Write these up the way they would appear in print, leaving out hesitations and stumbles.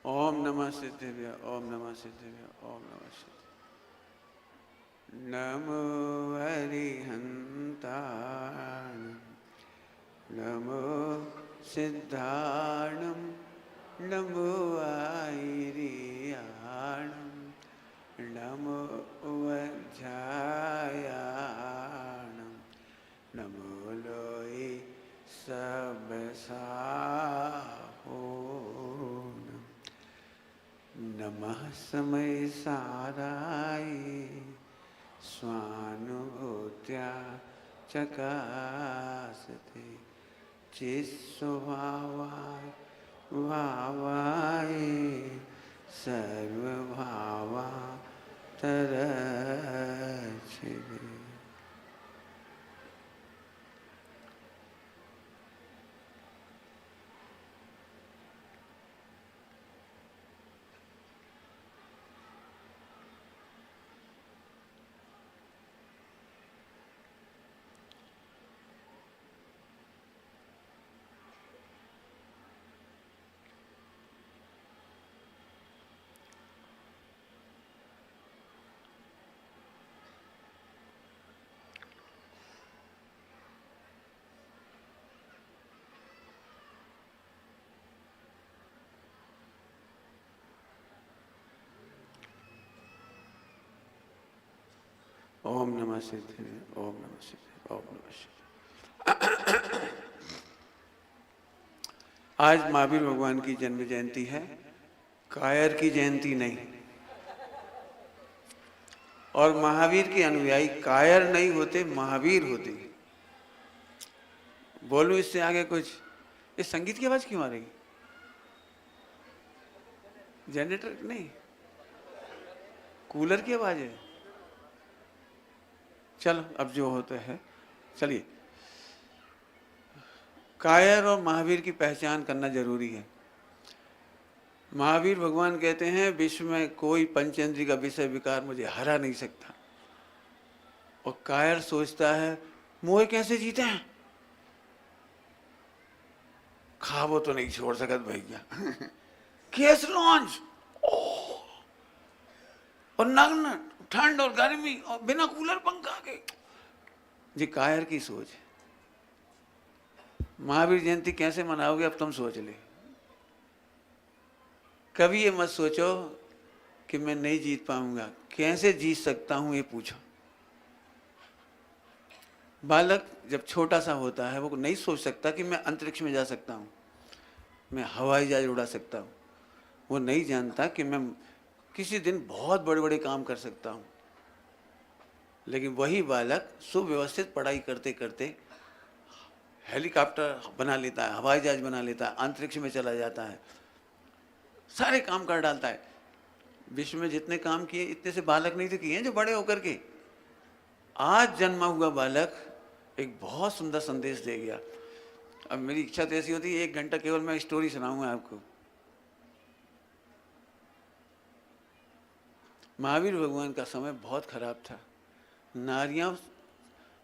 ओम नमः सिद्धिभ्य ओम नमः सिद्धिभ्य ओम नमः सिद्धि। नमो हरिहन्ताणं नमो सिद्धाणं नमो आयिरियाणं नमो वज्रायाणं नमो लोई सबसाहोणं नमः समय साराय स्वानुभूत्या चकासते चित्स्वभावाय भावाय सर्वभावा तरच्छिदे। ओम नमः सिद्धिभ्य ओम नमः सिद्धिभ्य ओम नमः सिद्धिभ्य। आज महावीर भगवान की जन्म जयंती है, कायर की जयंती नहीं। और महावीर के अनुयायी कायर नहीं होते, महावीर होते। बोलूं इससे आगे कुछ? इस संगीत की आवाज क्यों आ रही? जनरेटर नहीं, कूलर की आवाज है। चलो अब जो होता है, चलिए। कायर और महावीर की पहचान करना जरूरी है। महावीर भगवान कहते हैं विश्व में कोई पंचेंद्रिय का विषय विकार मुझे हरा नहीं सकता। और कायर सोचता है मोह कैसे जीते हैं, खाबो तो नहीं छोड़ सकत भैया। केस लॉन्च और नग्न, ठंड और गर्मी और बिना कूलर पंखा के। जी कायर की सोच है। महावीर जयंती कैसे मनाओगे अब तुम सोच ले। कभी ये मत सोचो कि मैं नहीं जीत पाऊंगा, कैसे जीत सकता हूं ये पूछो। बालक जब छोटा सा होता है वो नहीं सोच सकता कि मैं अंतरिक्ष में जा सकता हूं, मैं हवाई जहाज उड़ा सकता हूं। वो नहीं जानता कि मैं किसी दिन बहुत बड़े बड़े काम कर सकता हूं। लेकिन वही बालक सुव्यवस्थित पढ़ाई करते करते हेलीकॉप्टर बना लेता है, हवाई जहाज बना लेता है, अंतरिक्ष में चला जाता है, सारे काम कर डालता है। विश्व में जितने काम किए इतने से बालक नहीं थे किए जो बड़े होकर के। आज जन्मा हुआ बालक एक बहुत सुंदर संदेश दे गया। अब मेरी इच्छा तो ऐसी होती है 1 घंटा केवल मैं स्टोरी सुनाऊंगा आपको। महावीर भगवान का समय बहुत खराब था। नारियां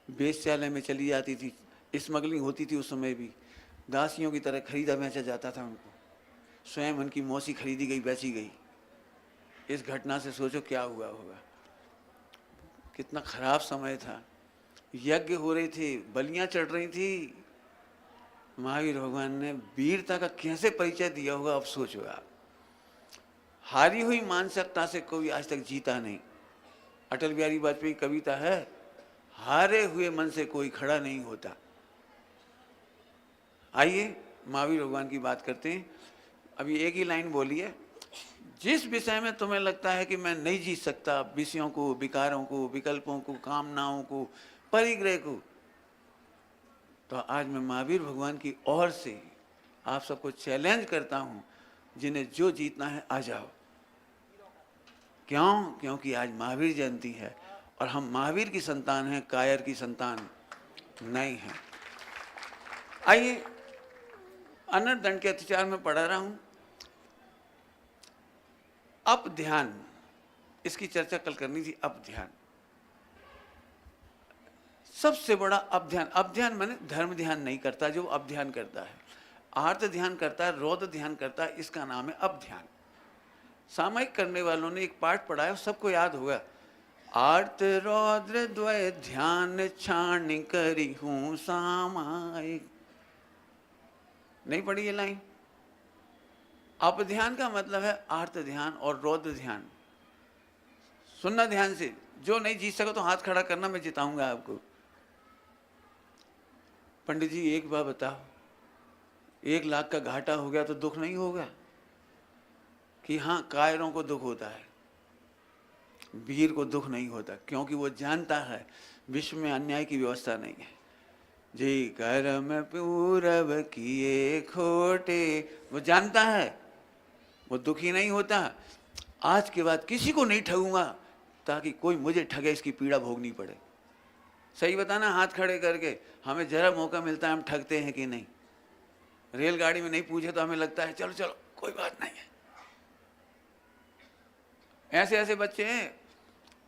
वेश्यालय में चली जाती थी, स्मगलिंग होती थी उस समय भी। दासियों की तरह खरीदा बेचा जाता था उनको। स्वयं उनकी मौसी खरीदी गई, बेची गई। इस घटना से सोचो क्या हुआ होगा। कितना खराब समय था। यज्ञ हो रहे थे, बलियां चढ़ रही थी। महावीर भगवान ने वीरता का कैसे परिचय दिया होगा अब सोचो आप। हारी हुई मानसिकता से कोई आज तक जीता नहीं। अटल बिहारी वाजपेयी की कविता है, हारे हुए मन से कोई खड़ा नहीं होता। आइए महावीर भगवान की बात करते हैं। अभी एक ही लाइन बोली है, जिस विषय में तुम्हें लगता है कि मैं नहीं जीत सकता, विषयों को, विकारों को, विकल्पों को, कामनाओं को, परिग्रह को, तो आज मैं महावीर भगवान की ओर से आप सबको चैलेंज करता हूं, जिन्हें जो जीतना है आ जाओ। क्यों? क्योंकि आज महावीर जयंती है और हम महावीर की संतान हैं, कायर की संतान नहीं है। आइए, अनर्थ दंड के अत्याचार में पढ़ा रहा हूं। अप ध्यान, इसकी चर्चा कल करनी थी। अप ध्यान सबसे बड़ा अप ध्यान माने धर्म ध्यान नहीं करता जो अप ध्यान करता है। आर्त ध्यान करता है, रौद्र ध्यान करता है, इसका नाम है अप ध्यान। सामयिक करने वालों ने एक पाठ पढ़ा है, सबको याद होगा। आर्त रौद्र द्वय ध्यान छान करी हूं सामायिक। नहीं पढ़ी ये लाइन? अपध्यान का मतलब है आर्त ध्यान और रौद्र ध्यान। सुनना ध्यान से, जो नहीं जीत सको तो हाथ खड़ा करना, मैं जिताऊंगा आपको। पंडित जी एक बार बताओ, 1 लाख का घाटा हो गया तो दुख नहीं होगा? कि हाँ, कायरों को दुख होता है, वीर को दुख नहीं होता, क्योंकि वो जानता है विश्व में अन्याय की व्यवस्था नहीं है। जी कर्म पूरब किए खोटे, वो जानता है, वो दुखी नहीं होता। आज के बाद किसी को नहीं ठगूंगा ताकि कोई मुझे ठगे, इसकी पीड़ा भोगनी पड़े। सही बताना हाथ खड़े करके, हमें जरा मौका मिलता है हम ठगते हैं कि नहीं? रेलगाड़ी में नहीं पूछे तो हमें लगता है चलो चलो कोई बात नहीं है। ऐसे ऐसे बच्चे हैं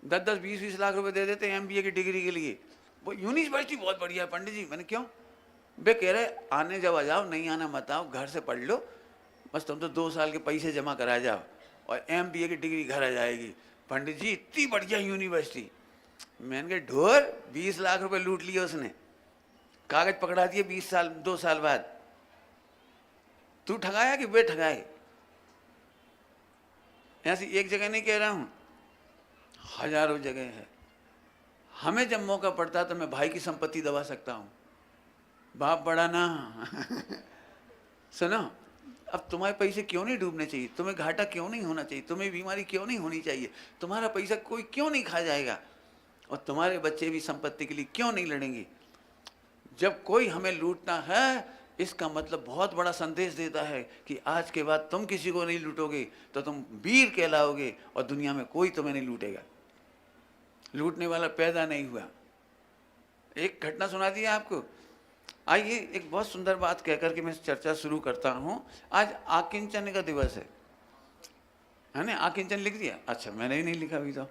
10-10, 20-20 लाख रुपए दे देते हैं एमबीए की डिग्री के लिए। वो यूनिवर्सिटी बहुत बढ़िया है पंडित जी। मैंने क्यों? वे कह रहे आने जब आ जाओ, नहीं आना मत आओ, घर से पढ़ लो, बस तुम तो 2 साल के पैसे जमा करा जाओ और एमबीए की डिग्री घर आ जाएगी। पंडित जी इतनी बढ़िया यूनिवर्सिटी। मैंने कहा ढोर, 20 लाख रुपए लूट लिए उसने, कागज पकड़ा दिए 20 साल 2 साल बाद। तू ठगाया कि वे ठगाए? ऐसी एक जगह नहीं कह रहा हूं, हजारों जगह है। हमें जब मौका पड़ता तो मैं भाई की संपत्ति दबा सकता हूं, बाप बड़ा ना। सुनो, अब तुम्हारे पैसे क्यों नहीं डूबने चाहिए? तुम्हें घाटा क्यों नहीं होना चाहिए? तुम्हें बीमारी क्यों नहीं होनी चाहिए? तुम्हारा पैसा कोई क्यों नहीं खा जाएगा? और तुम्हारे बच्चे भी संपत्ति के लिए क्यों नहीं लड़ेंगे? जब कोई हमें लूटना है, इसका मतलब बहुत बड़ा संदेश देता है कि आज के बाद तुम किसी को नहीं लूटोगे तो तुम वीर कहलाओगे और दुनिया में कोई तुम्हें नहीं लूटेगा। लूटने वाला पैदा नहीं हुआ। एक घटना सुना दी आपको। आइए एक बहुत सुंदर बात कहकर के मैं चर्चा शुरू करता हूं। आज आकिंचन का दिवस है ना? आकिंचन लिख दिया? अच्छा, मैंने ही नहीं लिखा अभी तो।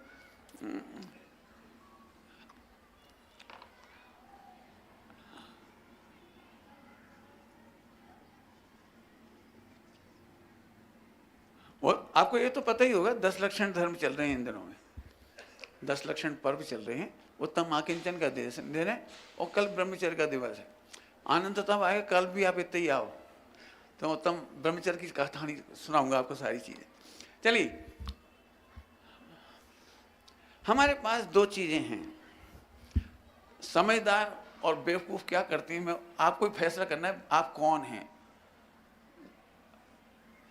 और आपको ये तो पता ही होगा 10 लक्षण धर्म चल रहे हैं इन दिनों में, 10 लक्षण पर्व चल रहे हैं। उत्तम आकिंचन का दिन है और कल ब्रह्मचर्य का दिवस है। आनंद तो तब आएगा, कल भी आप इतने ही आओ तो उत्तम ब्रह्मचर्य की कहानी सुनाऊंगा आपको, सारी चीजें। चलिए, हमारे पास 2 चीजें हैं, समझदार और बेवकूफ क्या करते हैं। मैं आपको ही फैसला करना है आप कौन हैं,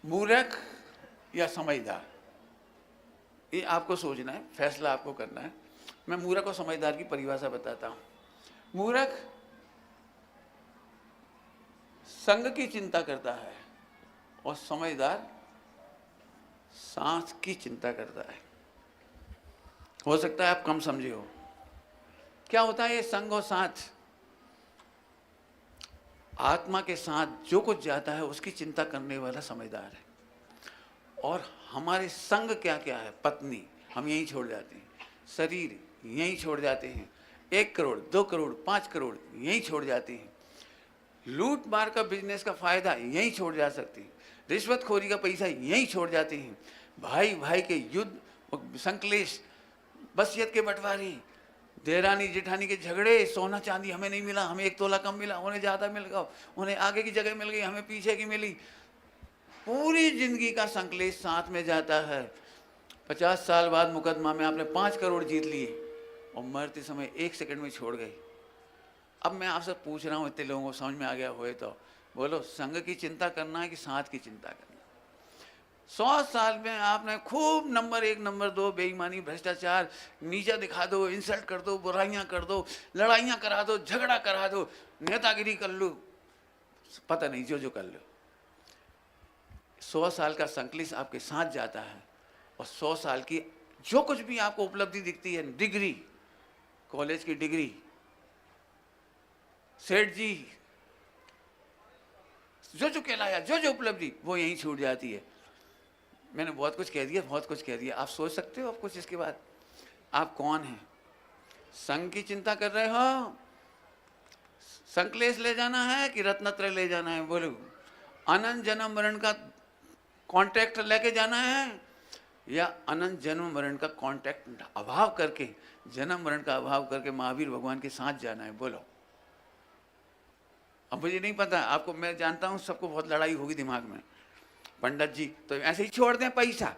मूर्ख या समझदार, ये आपको सोचना है, फैसला आपको करना है। मैं मूर्ख और समझदार की परिभाषा बताता हूं। मूर्ख संग की चिंता करता है और समझदार सांस की चिंता करता है। हो सकता है आप कम समझे हो। क्या होता है ये संग और साथ? आत्मा के साथ जो कुछ जाता है उसकी चिंता करने वाला समझदार है। और हमारे संग क्या क्या है? पत्नी हम यहीं छोड़ जाते हैं, शरीर यहीं छोड़ जाते हैं, 1 करोड़ 2 करोड़ 5 करोड़ यहीं छोड़ जाते हैं, लूट मार का बिजनेस का फायदा यहीं छोड़ जा सकते हैं, रिश्वतखोरी का पैसा यहीं छोड़ जाते हैं, भाई भाई के युद्ध संकलेश, बसियत के बंटवारे, देरानी जेठानी के झगड़े, सोना चांदी हमें नहीं मिला, हमें 1 तोला कम मिला, उन्हें ज़्यादा मिल गया, उन्हें आगे की जगह मिल गई, हमें पीछे की मिली। पूरी जिंदगी का संकलेश साथ में जाता है। 50 साल बाद मुकदमा में आपने 5 करोड़ जीत लिए और मरते समय 1 सेकंड में छोड़ गए। अब मैं आपसे पूछ रहा हूँ, इतने लोगों को समझ में आ गया होए तो बोलो, संग की चिंता करना है कि साथ की चिंता करना? 100 साल में आपने खूब नंबर 1 नंबर 2 बेईमानी, भ्रष्टाचार, नीचा दिखा दो, इंसल्ट कर दो, बुराइयां कर दो, लड़ाइयां करा दो, झगड़ा करा दो, नेतागिरी कर लो, पता नहीं जो कर लो। 100 साल का संकलेश आपके साथ जाता है और 100 साल की जो कुछ भी आपको उपलब्धि दिखती है, डिग्री, कॉलेज की डिग्री, सेठ जी, जो कहलाया, जो उपलब्धि, वो यहीं छूट जाती है। मैंने बहुत कुछ कह दिया, बहुत कुछ कह दिया। आप सोच सकते हो आप कुछ इसके बाद? आप कौन हैं? संघ की चिंता कर रहे हो? संकलेश ले जाना है कि रत्नत्रय ले जाना है? बोलो, अनंत जन्म मरण का कॉन्ट्रैक्ट लेके जाना है या अनंत जन्म मरण का कांटेक्ट अभाव करके, जन्म मरण का अभाव करके महावीर भगवान के साथ जाना है? बोलो। अब मुझे नहीं पता, आपको मैं जानता हूँ सबको बहुत लड़ाई होगी दिमाग में, पंडित जी तो ऐसे ही छोड़ दें पैसा,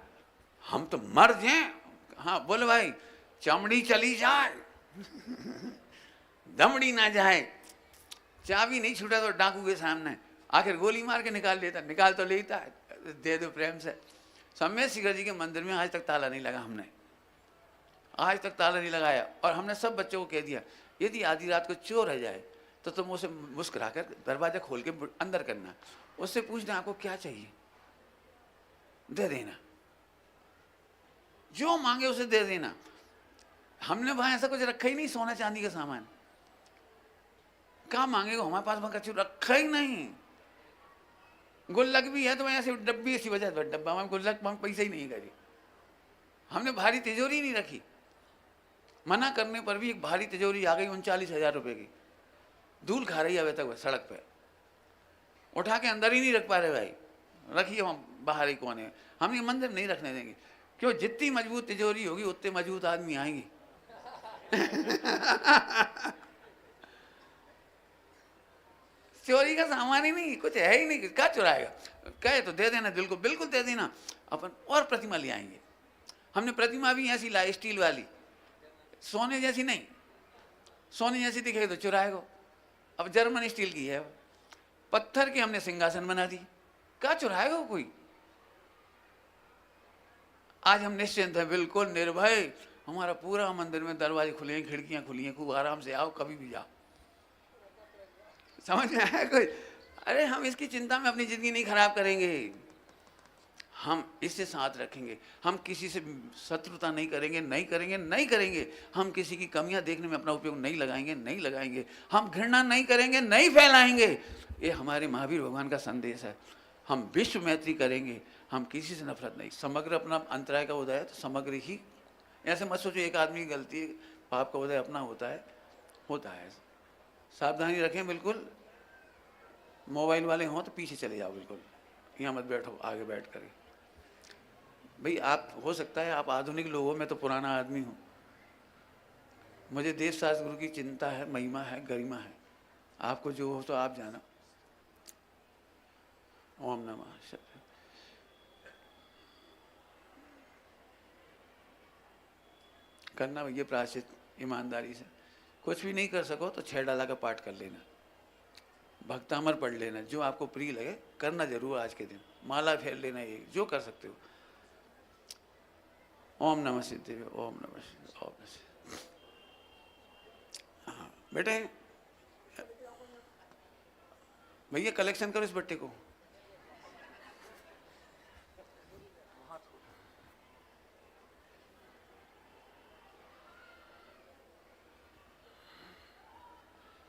हम तो मर जाएं। हाँ बोलो भाई, चमड़ी चली जाए दमड़ी ना जाए, चाबी नहीं छूटा तो डाकू के सामने, आखिर गोली मार के निकाल लेता, निकाल तो लेता है, दे दो प्रेम से। सम्य शिखर जी के मंदिर में आज तक ताला नहीं लगा, हमने आज तक ताला नहीं लगाया, और हमने सब बच्चों को कह दिया यदि आधी रात को चोर रह जाए तो तुम उसे मुस्कुरा कर दरवाजा खोल के अंदर करना, उससे पूछना आपको क्या चाहिए, दे देना, जो मांगे उसे दे देना। हमने वहां ऐसा कुछ रखा ही नहीं, सोना चांदी का सामान कहाँ मांगेगा, हमारे पास वहां कछु रखा ही नहीं। गुल्लक भी है तो मैं ऐसे डब्बी ऐसी वजह डब्बा में गुल्लक में पैसा ही नहीं करी, हमने भारी तिजोरी नहीं रखी। मना करने पर भी एक भारी तिजोरी आ गई 39,000 रुपए की, धूल खा रही है अभी तक सड़क पे, उठा के अंदर ही नहीं रख पा रहे भाई, रखिए हम बाहर ही कोने में, हम ये मंदिर नहीं रखने देंगे। क्यों? जितनी मजबूत तिजोरी होगी उतने मजबूत आदमी आएंगे चोरी का सामान ही नहीं, कुछ है ही नहीं, क्या चुराएगा? कहे तो दे देना, दिल को बिल्कुल दे देना, अपन और प्रतिमा ले आएंगे। हमने प्रतिमा भी ऐसी लाई, स्टील वाली, सोने जैसी नहीं, सोने जैसी दिखे तो चुराएगा। अब जर्मन स्टील की है, पत्थर के हमने सिंहासन बना दी, क्या चुराएगा कोई? आज हम निश्चिंत हैं, बिल्कुल निर्भय, हमारा पूरा मंदिर में दरवाजे खुले हैं, खिड़कियां खुली हैं, खूब आराम से आओ, कभी भी जाओ। समझ में आया कोई? अरे हम इसकी चिंता में अपनी जिंदगी नहीं खराब करेंगे, हम इससे साथ रखेंगे, हम किसी से शत्रुता नहीं करेंगे, नहीं करेंगे, नहीं करेंगे, हम किसी की कमियां देखने में अपना उपयोग नहीं लगाएंगे, नहीं लगाएंगे, हम घृणा नहीं करेंगे, नहीं फैलाएंगे। ये हमारे महावीर भगवान का संदेश है। हम विश्व मैत्री करेंगे, हम किसी से नफरत नहीं। समग्र अपना अंतराय का उदय है तो समग्र ही, ऐसे मत सोचो एक आदमी की गलती है, पाप का उदय अपना होता है, होता है। सावधानी रखें बिल्कुल, मोबाइल वाले हों तो पीछे चले जाओ, बिल्कुल यहाँ मत बैठो, आगे बैठ कर। भाई आप, हो सकता है आप आधुनिक लोग हो, मैं तो पुराना आदमी हूँ, मुझे देव शास्त्र गुरु की चिंता है, महिमा है, गरिमा है, आपको जो हो तो आप जाना। ओम नमः शिवाय। करना भैया प्रायश्चित ईमानदारी से, कुछ भी नहीं कर सको तो 6 डाला का पाठ कर लेना, भक्तामर पढ़ लेना, जो आपको प्रिय लगे करना जरूर। आज के दिन माला फेर लेना, ये जो कर सकते हो। ओम नमः सिद्धि, ओम नमः सिद्धि, ओम नमः सिद्धि। हाँ बेटे, भैया कलेक्शन करो इस बट्टे को।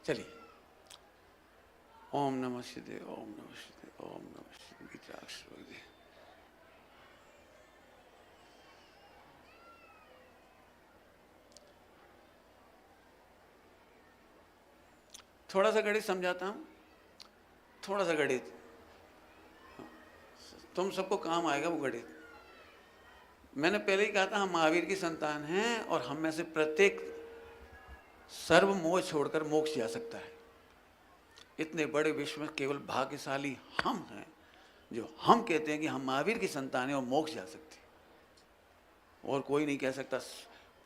चलिए, ओम नमः सिद्धि, ओम नमः सिद्धि, ओम नमः सिद्धि। गीताक्षर थोड़ा सा गणित समझाता हूँ, थोड़ा सा गणित, तुम सबको काम आएगा वो गणित। मैंने पहले ही कहा था हम महावीर की संतान हैं, और हम में से प्रत्येक सर्व मोह छोड़कर मोक्ष जा सकता है। इतने बड़े विश्व में केवल भाग्यशाली हम हैं जो हम कहते हैं कि हम महावीर की संतान हैं और मोक्ष जा सकते हैं, और कोई नहीं कह सकता।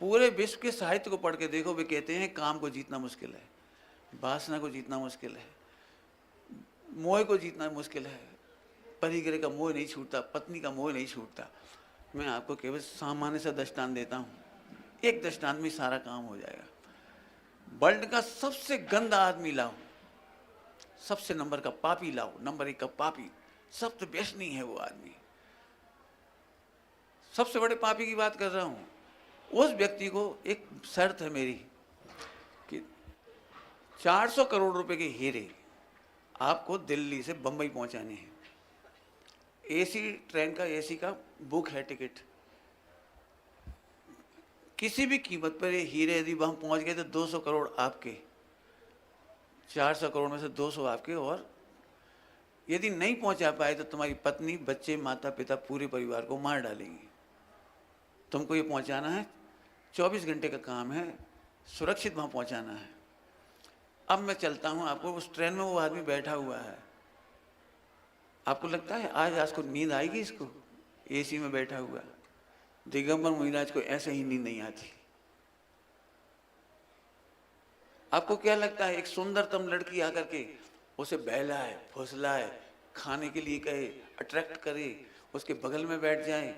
पूरे विश्व के साहित्य को पढ़ के देखो, वे कहते हैं काम को जीतना मुश्किल है, वासना को जीतना मुश्किल है, मोह को जीतना मुश्किल है, परिग्रह का मोह नहीं छूटता, पत्नी का मोह नहीं छूटता। मैं आपको केवल सामान्य सा दृष्टांत देता हूँ, एक दृष्टांत में सारा काम हो जाएगा। वर्ल्ड का सबसे गंदा आदमी लाओ, सबसे नंबर का पापी लाओ, नंबर 1 का पापी, सब तो व्यसनी है वो आदमी, सबसे बड़े पापी की बात कर रहा हूँ। उस व्यक्ति को एक शर्त है मेरी कि 400 करोड़ रुपए के हीरे आपको दिल्ली से बंबई पहुंचाने हैं। एसी ट्रेन का, एसी का बुक है टिकट, किसी भी कीमत पर ये हीरे यदि वहां पहुंच गए तो 200 करोड़ आपके, 400 करोड़ में से 200 आपके, और यदि नहीं पहुंचा पाए तो तुम्हारी पत्नी, बच्चे, माता पिता, पूरे परिवार को मार डालेंगे। तुमको ये पहुंचाना है, 24 घंटे का काम है, सुरक्षित वहां पहुंचाना है। अब मैं चलता हूं, आपको उस ट्रेन में वो आदमी बैठा हुआ है, आपको लगता है आज को नींद आएगी इसको? एसी में बैठा हुआ दिगंबर मुनिराज को ऐसे ही नींद नहीं आती। आपको क्या लगता है एक सुंदरतम लड़की आकर के उसे बहलाए फुसलाए, खाने के लिए कहे, अट्रैक्ट करे, उसके बगल में बैठ जाए,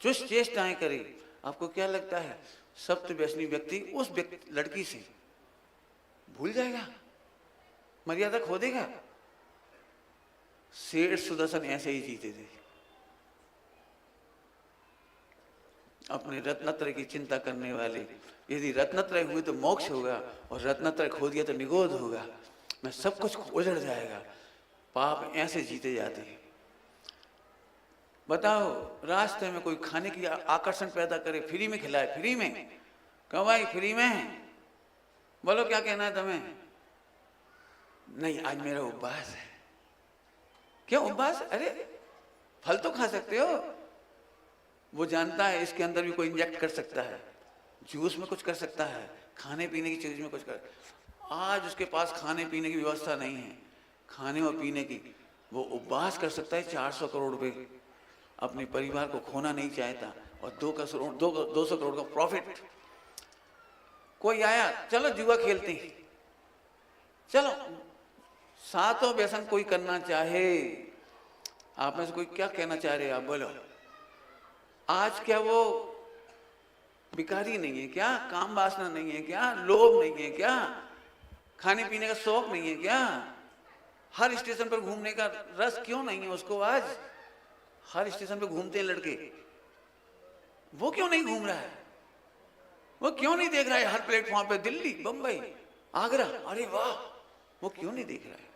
चुस्त चेष्टाएं करे, आपको क्या लगता है सप्त व्यसनी व्यक्ति उस लड़की से भूल जाएगा, मर्यादा खो देगा? शेर सुदर्शन ऐसे ही जीते थे। अपने रत्नत्रय की चिंता करने वाले, यदि रत्नत्रय हुए तो मोक्ष होगा और रत्नत्रय खो दिया तो निगोध होगा, मैं सब कुछ उजड़ जाएगा। पाप ऐसे जीते जाते हैं। बताओ, रास्ते में कोई खाने की आकर्षण पैदा करे, फ्री में खिलाए, फ्री में, कहो भाई फ्री में, बोलो क्या कहना है तुम्हें? नहीं आज मेरा उपवास है। क्यों उपवास? अरे फल तो खा सकते हो। वो जानता है इसके अंदर भी कोई इंजेक्ट कर सकता है, जूस में कुछ कर सकता है, खाने पीने की चीज में कुछ कर। आज उसके पास खाने पीने की व्यवस्था नहीं है, खाने और पीने की, वो उपवास कर सकता है। 400 करोड़ रुपए अपने परिवार को खोना नहीं चाहता और 200 करोड़ का प्रॉफिट। कोई आया, चलो जुआ खेलते हैं, चलो सातों व्यसन कोई करना चाहे, आप में से कोई क्या कहना चाह रहे हैं? आप बोलो। आज क्या वो भिखारी नहीं है क्या? काम वासना नहीं है क्या? लोभ नहीं है क्या? खाने पीने का शौक नहीं है क्या? हर स्टेशन पर घूमने का रस क्यों नहीं है उसको? आज हर स्टेशन पर घूमते हैं लड़के, वो क्यों नहीं घूम रहा है? वो क्यों नहीं देख रहा है हर प्लेटफॉर्म पे दिल्ली, बंबई, आगरा? अरे वाह, वो क्यों नहीं देख रहा है?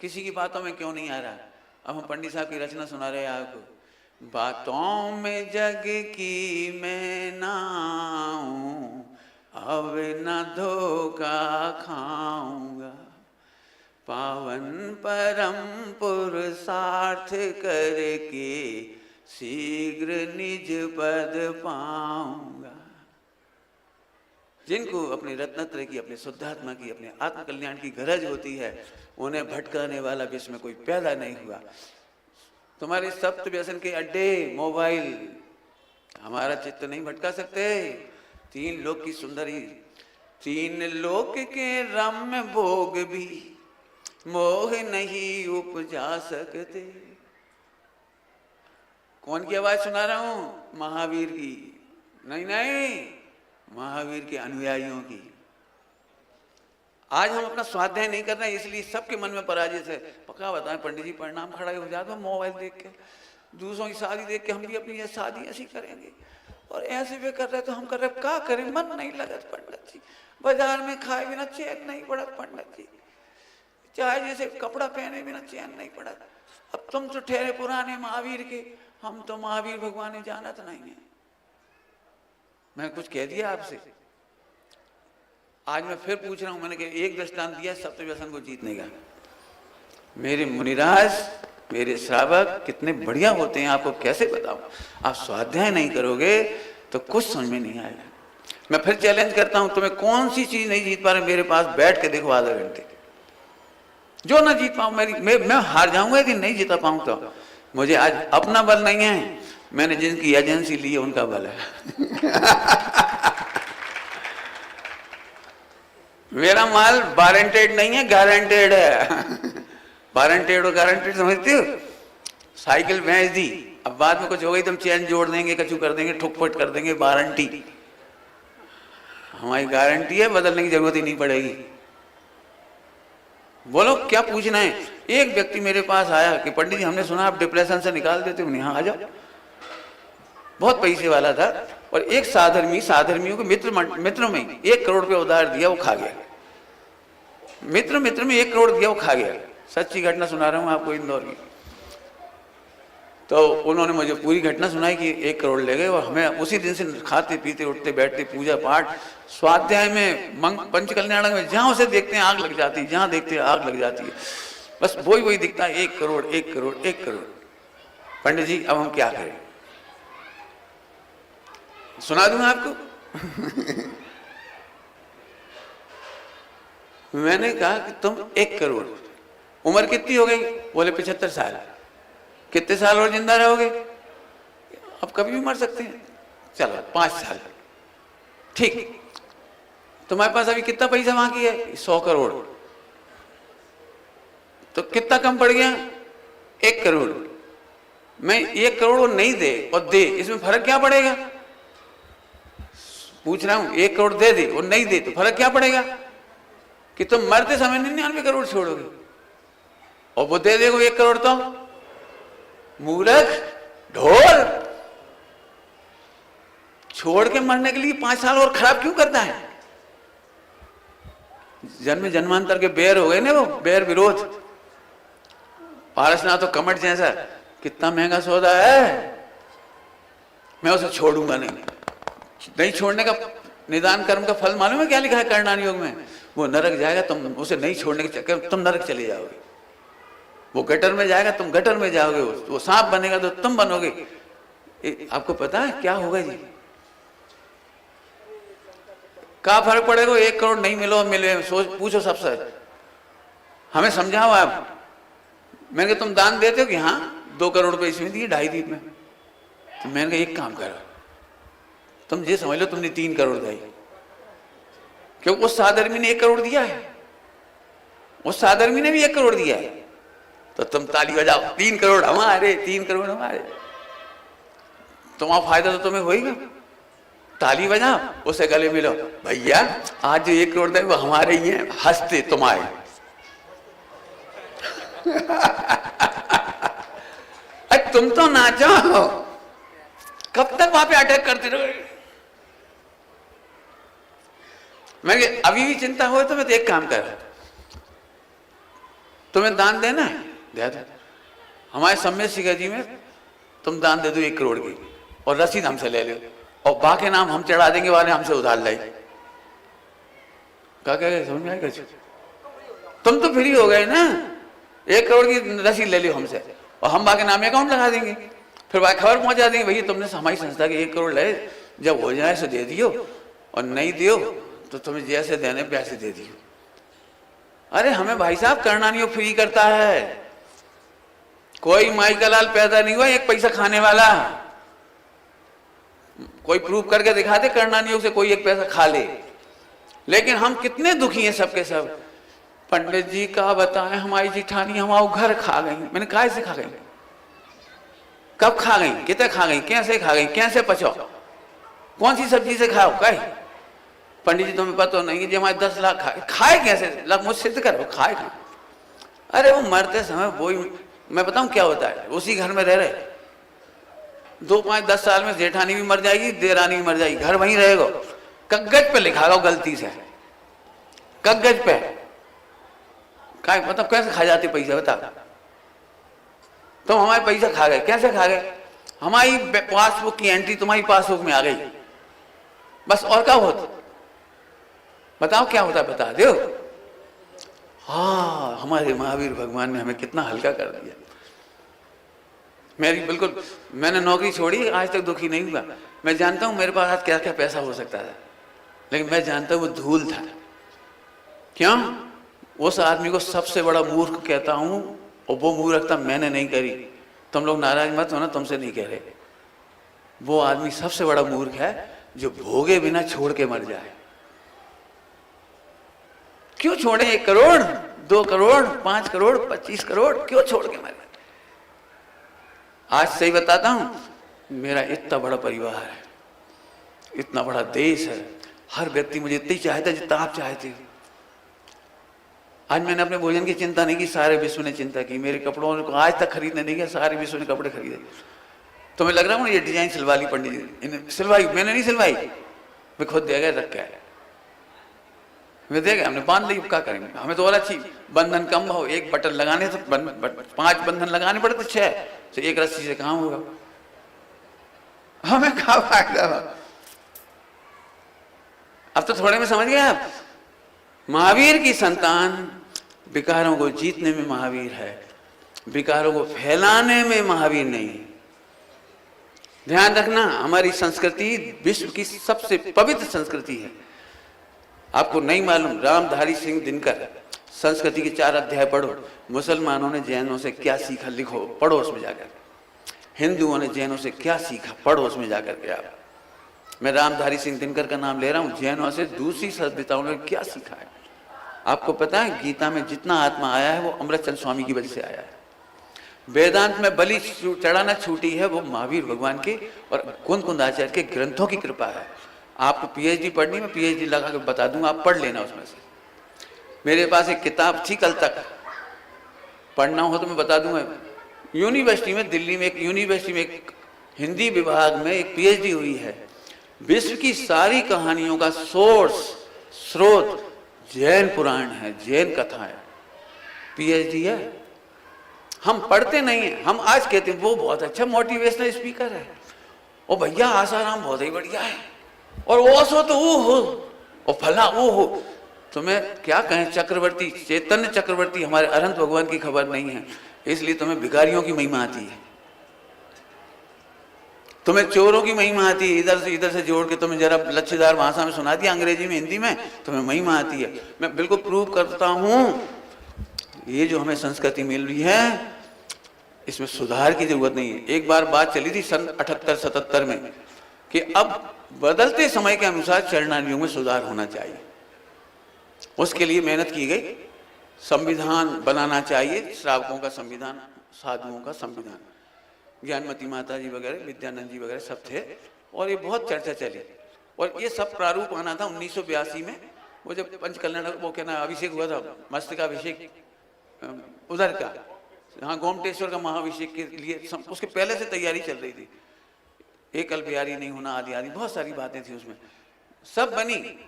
किसी की बातों में क्यों नहीं आ रहा? अब हम पंडित साहब की रचना सुना रहे हैं आपको। बातों में जग की मैं नाऊं, अब न धोखा खाऊंगा, पावन परम पुरुषार्थ करके शीघ्र निज पद पाऊंगा। जिनको अपने रत्नत्रय की, अपने शुद्धात्मा की, अपने आत्म कल्याण की गरज होती है, उन्हें भटकाने वाला विश्व में कोई पैदा नहीं हुआ। तुम्हारे सप्त व्यसन के अड्डे, मोबाइल हमारा चित्त नहीं भटका सकते। 3 लोक की सुंदरी, 3 लोक के रम्य भोग भी मोह नहीं उपजा सकते। कौन की आवाज सुना रहा हूं? महावीर की। नहीं, महावीर के अनुयायियों की। आज हम अपना स्वाध्याय नहीं कर रहे हैं, इसलिए सबके मन में पराजित है। पक्का बताएं पंडित जी, परिणाम खड़ा हो जाता है मोबाइल देख के, दूसरों की शादी देख के हम भी अपनी ये शादी ऐसी करेंगे, और ऐसे वे कर रहे तो हम कर रहे, क्या करें? मन नहीं लगत पंडित जी, बाजार में खाए बिना चैन नहीं पड़त पंडित जी, चाहे जैसे कपड़ा पहने बिना चैन नहीं पड़त। अब तुम तो ठहरे पुराने महावीर के, हम तो महावीर भगवान जानत नहीं है। मैं कुछ कह दिया आपसे? आज मैं फिर पूछ रहा हूं, मैंने कहा एक दृष्टांत दिया सप्त व्यसन को जीतने का। मेरे मुनिराज, मेरे श्रावक कितने बढ़िया होते हैं, आपको कैसे बताऊं? आप स्वाध्याय नहीं करोगे तो कुछ समझ में नहीं आएगा। मैं फिर चैलेंज करता हूं, तुम्हें कौन सी चीज नहीं जीत पा रहे, मेरे पास बैठ के देखो आधा घंटे। जो ना जीत पाऊं, मैं हार जाऊंगा यदि नहीं जीता पाऊं तो। मुझे आज अपना बल नहीं है, मैंने जिनकी एजेंसी ली है उनका बल है। मेरा माल वारंटेड नहीं है, गारंटेड है। वारंटेड और गारंटेड समझते हो? साइकिल बेच दी, अब बाद में कुछ हो गई तो हम चैन जोड़ देंगे, कचू कर देंगे, ठुक-फुट कर देंगे, वारंटी हमारी गारंटी है, बदलने की जरूरत ही नहीं पड़ेगी। बोलो क्या पूछना है? एक व्यक्ति मेरे पास आया कि पंडित जी हमने सुना आप डिप्रेशन से निकाल देते हो। हाँ आ जाओ। बहुत पैसे वाला था और एक साधर्मियों के मित्र में 1 करोड़ रुपया उधार दिया, वो खा गया। मित्र में 1 करोड़ दिया, वो खा गया। सच्ची घटना सुना रहा हूं आपको इंदौर की। तो उन्होंने मुझे पूरी घटना सुनाई कि 1 करोड़ ले गए और हमें उसी दिन से खाते पीते उठते बैठते पूजा पाठ स्वाध्याय में पंच कल्याण में जहां उसे देखते हैं आग लग जाती है, जहां देखते हैं आग लग जाती है। बस वही दिखता है 1 करोड़ 1 करोड़ 1 करोड़। पंडित जी अब हम क्या करें? सुना दूंगा आपको। मैंने कहा कि तुम 1 करोड़, उम्र कितनी हो गई? बोले 75 साल। कितने साल और जिंदा रहोगे? अब कभी भी मर सकते हैं। चलो 5 साल, ठीक। तुम्हारे पास अभी कितना पैसा बाकी है? 100 करोड़। तो कितना कम पड़ गया? 1 करोड़। मैं 1 करोड़ वो नहीं दे और दे, इसमें फर्क क्या पड़ेगा? पूछ रहा हूं, 1 करोड़ दे दे और नहीं दे तो फर्क क्या पड़ेगा? कि तुम मरते समय 99 करोड़ छोड़ोगे और वो दे देगो 1 करोड़। तो मूर्ख, ढोल। छोड़ के मरने के लिए 5 साल और खराब क्यों करता है? जन्म जन्मांतर के बैर हो गए ना, वो बैर विरोध। पारसनाथ तो कमट जैसा, कितना महंगा सौदा है, मैं उसे छोड़ूंगा नहीं। नहीं छोड़ने का निदान कर्म का फल मालूम है क्या लिखा है करणान योग में? वो नरक जाएगा, तुम उसे नहीं छोड़ने के चक्कर तुम नरक चले जाओगे। वो गटर में जाएगा, तुम गटर में जाओगे। वो सांप बनेगा तो तुम बनोगे। आपको पता है क्या होगा जी? क्या फर्क पड़ेगा? 1 करोड़ नहीं मिलो मिले, सोच पूछो सबसे, हमें समझाओ आप। मैंने कहा तुम दान देते हो कि हाँ 2 करोड़ रुपए इसमें दिए, 2.5 दिन में। तो मैंने कहा एक काम करो, तुम ये समझ लो तुमने 3 करोड़ दिए, क्योंकि उस साधर्मी ने 1 करोड़ दिया है, उस साधर्मी ने भी 1 करोड़ दिया है। तो तुम ताली बजाओ, 3 करोड़ हमारे, 3 करोड़ हमारे। तुम्हारा फायदा तो तुम्हें होगा। ताली बजाओ, उसे गले मिलो, भैया आज जो 1 करोड़ दे वो हमारे ही हैं, हंसते तुम्हारे। अरे तुम तो नाचो, कब तक वहां पे अटैक करते रहोगे? मैं अभी भी चिंता हो तो मैं तो एक काम कर, तुम्हें दान देना है दे दो। हमारे सम्य शिखर जी में तुम दान दे दो 1 करोड़ की और रसीद हमसे ले लो और बाकी नाम हम चढ़ा देंगे, वाले हमसे उधार लाई। क्या कह समझ में आएगा? तुम तो फ्री हो गए ना, 1 करोड़ की रसीद ले लो हमसे और हम बाकी नाम अकाउंट लगा देंगे, फिर बाकी खबर पहुंचा देंगे भैया तुमने हमारी संस्था के 1 करोड़ ले, जब हो जाए तो दे दियो और नहीं दियो तो तुम्हें जैसे देने पैसे दे दियो। अरे हमें भाई साहब करना नहीं, फ्री करता है। कोई माई का लाल पैदा नहीं हुआ 1 पैसा खाने वाला। कोई प्रूफ करके दिखा दे करना नहीं से कोई 1 पैसा खा ले। लेकिन हम कितने दुखी हैं सबके सब। पंडित जी का बताएं, हमारी जिठानी हमारा घर खा गई। मैंने कहा से खा गई? कब खा गई? कितने खा गई? कैसे खा गई? कैसे पचो? कौन सी सब्जी से खाओ? कहीं पंडित जी तुम्हें पता नहीं है जी हमारे 10 लाख खाए कैसे? लाख मुझ सिद्ध करो, खाए कहाँ? अरे वो मरते समय वही, मैं बताऊं क्या होता है, उसी घर में रह रहे 2, 5, 10 साल में जेठानी भी मर जाएगी, देरानी भी मर जाएगी, घर वहीं रहेगा। कागज पे लिखा लो गलती से, कागज पे। क्या मतलब कैसे खा जाते पैसा? बता। तुम हमारे पैसा खा गए, कैसे खा गए? हमारी पासबुक की एंट्री तुम्हारी पासबुक में आ गई, बस। और क्या होता? बताओ क्या होता है, बता दो। हाँ, हमारे महावीर भगवान ने हमें कितना हल्का कर दिया। मेरी बिल्कुल, मैंने नौकरी छोड़ी, आज तक दुखी नहीं हुआ। मैं जानता हूं मेरे पास आज क्या क्या पैसा हो सकता था, लेकिन मैं जानता हूं वो धूल था। क्यों? उस आदमी को सबसे बड़ा मूर्ख कहता हूं, और वो मूर्खता मैंने नहीं करी। तुम लोग नाराज मत हो ना, तुमसे नहीं कह रहे। वो आदमी सबसे बड़ा मूर्ख है जो भोगे बिना छोड़ के मर जाए। क्यों छोड़े? 1 करोड़, 2 करोड़, 5 करोड़, 25 करोड़ क्यों छोड़ के मरे? आज सही बताता हूं, मेरा इतना बड़ा परिवार है, इतना बड़ा देश है, हर व्यक्ति मुझे इतना ही चाहता है जितना आप चाहते हो। आज मैंने अपने भोजन की चिंता नहीं की, सारे विश्व ने चिंता की। मेरे कपड़ों को आज तक खरीदने नहीं गया, सारे विश्व ने कपड़े खरीदे। तुम्हें लग रहा हूँ ये डिजाइन सिलवा ली पंडित जी, इन्हें सिलवाई? मैंने नहीं सिलवाई, मैं खुद दे गए, रख के आया। मैं दे गया, हमने बांध ली, क्या करेंगे? हमें तो और अच्छी बंधन कम हो, 1 बटन लगाने तो 5 बंधन लगाने पड़े तो 6, तो 1 रस्सी से काम होगा। हमें क्या फायदा? अब तो थोड़े में समझ गए आप। महावीर की संतान विकारों को जीतने में महावीर है, विकारों को फैलाने में महावीर नहीं। ध्यान रखना, हमारी संस्कृति विश्व की सबसे पवित्र संस्कृति है। आपको नहीं मालूम, रामधारी सिंह दिनकर, संस्कृति के 4 अध्याय पढ़ो। मुसलमानों ने जैनों से क्या सीखा लिखो, पढ़ो उसमें जाकर। हिंदुओं ने जैनों से क्या सीखा, पढ़ो उसमें जाकर के आप। मैं रामधारी सिंह दिनकर का नाम ले रहा हूँ। जैनों से दूसरी सभ्यताओं ने क्या सीखा है? आपको पता है गीता में जितना आत्मा आया है वो अमृतचंद स्वामी की वजह से आया है। वेदांत में बलि चढ़ाना छूटी है वो महावीर भगवान के और कुंद आचार्य के ग्रंथों की कृपा है। आपको पीएचडी पढ़नी, मैं पीएचडी लगा के बता दूंगा, आप पढ़ लेना उसमें से। मेरे पास एक किताब थी, कल तक पढ़ना हो तो मैं बता दूंगा। यूनिवर्सिटी में, दिल्ली में एक यूनिवर्सिटी में एक हिंदी विभाग में एक पीएचडी हुई है। विश्व की सारी कहानियों का सोर्स, स्रोत जैन पुराण है, जैन कथा है, पीएचडी है। हम पढ़ते नहीं हैं। हम आज कहते हैं वो बहुत अच्छा मोटिवेशनल स्पीकर है, ओ भैया आसाराम बहुत ही बढ़िया है, और वो सो तो वो हो, और फला वो हो। तुम्हें क्या कहें, चक्रवर्ती, चैतन्य चक्रवर्ती हमारे अनंत भगवान की खबर नहीं है, इसलिए तुम्हें भिखारियों की महिमा आती है, तुम्हें चोरों की महिमा आती है। इधर से जोड़ के तुम्हें जरा लच्छेदार भाषा में सुना दिया, अंग्रेजी में, हिंदी में, तुम्हें महिमा आती है। मैं बिल्कुल प्रूव करता हूं, ये जो हमें संस्कृति मिल रही है इसमें सुधार की जरूरत नहीं है। एक बार बात चली थी सन 78-77 में कि अब बदलते समय के अनुसार चरणानियों में सुधार होना चाहिए। उसके लिए मेहनत की गई, संविधान बनाना चाहिए, श्रावकों का संविधान, साधुओं का संविधान। ज्ञानमती माता जी वगैरह, विद्यानंद जी वगैरह सब थे, और ये बहुत चर्चा चली। और ये सब प्रारूप आना था 1982 में, वो जब पंचकल्याण, वो क्या ना अभिषेक हुआ था, मस्तकाभिषेक उधर का, हाँ, गोमटेश्वर का महाअभिषेक के लिए उसके पहले से तैयारी चल रही थी। एकल बिहारी नहीं होना, आदि आदि बहुत सारी बातें थी उसमें, सब बनी,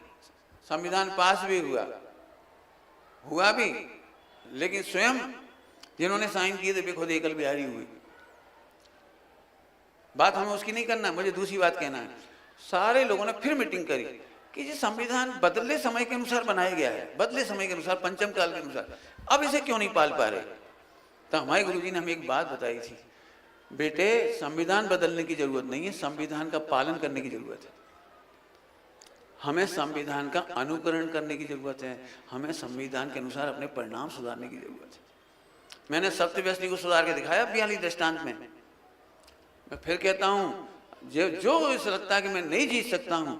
संविधान पास भी हुआ भी, लेकिन स्वयं जिन्होंने साइन किए थे वे खुद एकल बिहारी हुए। बात हमें उसकी नहीं करना, मुझे दूसरी बात कहना है। सारे लोगों ने फिर मीटिंग करी कि ये संविधान बदले समय के अनुसार बनाया गया है, बदले समय के अनुसार, पंचम काल के अनुसार, अब इसे क्यों नहीं पाल पा रहे? तो हमारे गुरुजी ने हमें एक बात बताई थी, बेटे संविधान बदलने की जरूरत नहीं है, संविधान का पालन करने की जरूरत है। हमें संविधान का अनुकरण करने की जरूरत है, हमें संविधान के अनुसार अपने परिणाम सुधारने की जरूरत है। मैंने सत्यव्यसनी को सुधार के दिखाया बयाली दृष्टांत में। मैं फिर कहता हूं, जो इस लगता है कि मैं नहीं जीत सकता हूं,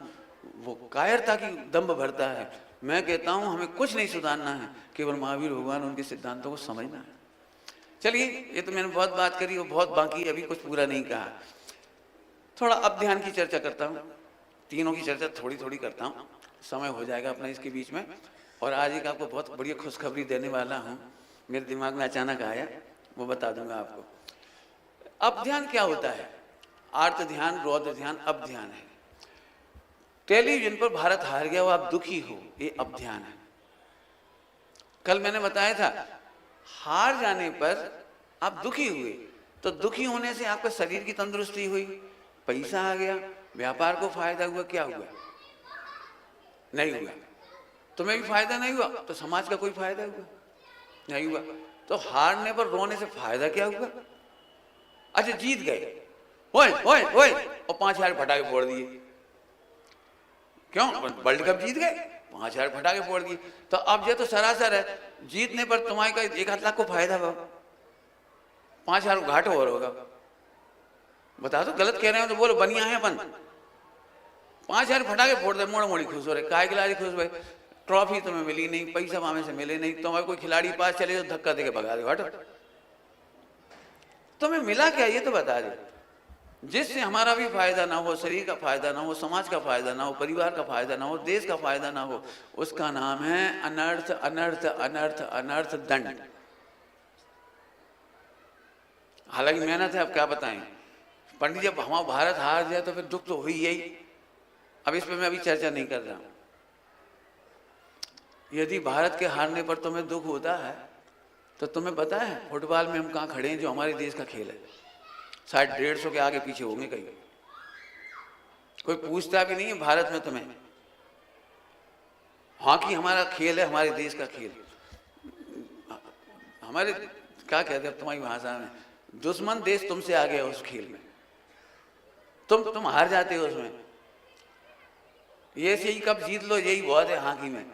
वो कायरता की दंभ भरता है। मैं कहता हूं हमें कुछ नहीं सुधारना है, केवल महावीर भगवान उनके सिद्धांतों को समझना है। चलिए, ये तो मैंने बहुत बात करी, वो बहुत बाकी, अभी कुछ पूरा नहीं कहा। थोड़ा अब ध्यान की चर्चा करता हूँ, तीनों की चर्चा थोड़ी थोड़ी करता हूँ, समय हो जाएगा अपना इसके बीच में। और आज एक आपको बहुत बढ़िया खुशखबरी देने वाला हूँ, मेरे दिमाग में अचानक आया, वो बता दूंगा आपको। अब ध्यान क्या होता है? आर्त ध्यान, रौद्र ध्यान, अब ध्यान है। टेलीविजन पर भारत हार गया, वो आप दुखी हो, ये अब ध्यान है। कल मैंने बताया था, हार जाने पर आप दुखी हुए, तो दुखी होने से आपका शरीर की तंदुरुस्ती हुई, पैसा आ गया, व्यापार को फायदा हुआ, क्या हुआ? नहीं हुआ। तुम्हें भी फायदा नहीं हुआ, तो समाज का कोई फायदा हुआ? नहीं हुआ। तो हारने पर रोने से फायदा क्या हुआ? अच्छा, जीत गए, ओए ओए ओए, और 5000 फटाके फोड़ दिए। क्यों? वर्ल्ड कप जीत गए, 5000 फटाके फोड़ दिए। तो अब ये तो सरासर है, जीतने पर तुम्हारे का 1 लाख को फायदा हुआ, 5000 घाटा और होगा। बता दो, गलत कह रहे हो तो बोलो, बनिया है अपन। 5000 फटाके फोड़ दे, मोड़ मोड़ी खुश हो रहे, काय खिलाड़ी खुश हुए, ट्रॉफी तुम्हें मिली नहीं, पैसा मामे से मिले नहीं, तुम्हारे कोई खिलाड़ी पास चले तो धक्का देके भगा दे, हटो। तुम्हें मिला क्या ये तो बता दे, जिससे हमारा भी फायदा ना हो, शरीर का फायदा ना हो, समाज का फायदा ना हो, परिवार का फायदा ना हो, देश का फायदा ना हो, उसका नाम है अनर्थ अनर्थ अनर्थ अनर्थ दंड। हालांकि मेहनत है, अब क्या बताएं। पंडित, जब हमारा भारत हार जाए तो फिर दुख तो हुई यही। अब इस पे मैं अभी चर्चा नहीं कर रहा हूं। यदि भारत के हारने पर तुम्हें दुख होता है, तो तुम्हें पता है फुटबॉल में हम कहाँ खड़े हैं, जो हमारे देश का खेल है, शायद 150 के आगे पीछे होंगे कहीं। कोई पूछता भी नहीं है भारत में तुम्हें। हॉकी हमारा खेल है, हमारे देश का खेल। हमारे क्या कहते हैं तुम्हारी भाषा में, दुश्मन देश तुमसे आगे है उस खेल में। तुम हार जाते हो उसमें। ये सही कप जीत लो, यही बहुत है हॉकी में।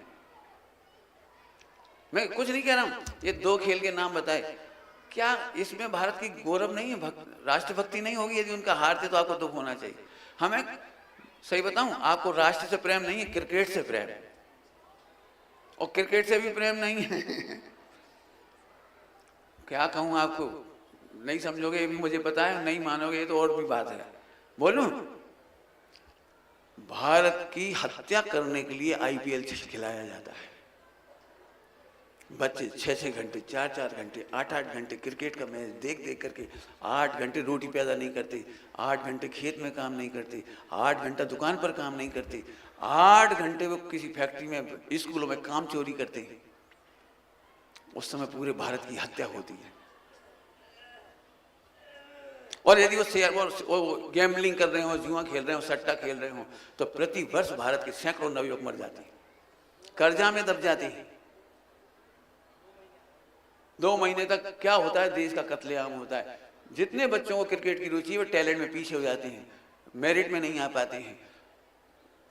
मैं कुछ नहीं कह रहा हूं, ये 2 खेल के नाम बताए, क्या इसमें भारत की गौरव नहीं है, राष्ट्रभक्ति नहीं होगी? यदि उनका हारते तो आपको दुख होना चाहिए। हमें सही बताऊं, आपको राष्ट्र से प्रेम नहीं है, क्रिकेट से प्रेम है, और क्रिकेट से भी प्रेम नहीं है। क्या कहूं आपको, नहीं समझोगे ये भी मुझे पता है, नहीं मानोगे ये तो और भी बात है। बोलूं, भारत की हत्या करने के लिए आईपीएल खिलाया जाता है। बच्चे 6-6 घंटे, 4-4 घंटे, 8-8 घंटे क्रिकेट का मैच देख देख करके 8 घंटे रोटी पैदा नहीं करते, 8 घंटे खेत में काम नहीं करते, 8 घंटा दुकान पर काम नहीं करते, 8 घंटे वो किसी फैक्ट्री में, स्कूलों में काम चोरी करते हैं। उस समय पूरे भारत की हत्या होती है। और यदि वो गैम्बलिंग कर रहे हो, जुआ खेल रहे हो, सट्टा खेल रहे हो, तो प्रति वर्ष भारत के सैकड़ों नवयुवक मर जाते हैं, कर्जा में दब जाते हैं। 2 महीने तक क्या होता है, देश का कत्लेआम होता है। जितने बच्चों को क्रिकेट की रुचि है वो टैलेंट में पीछे हो जाते हैं, मेरिट में नहीं आ पाते हैं,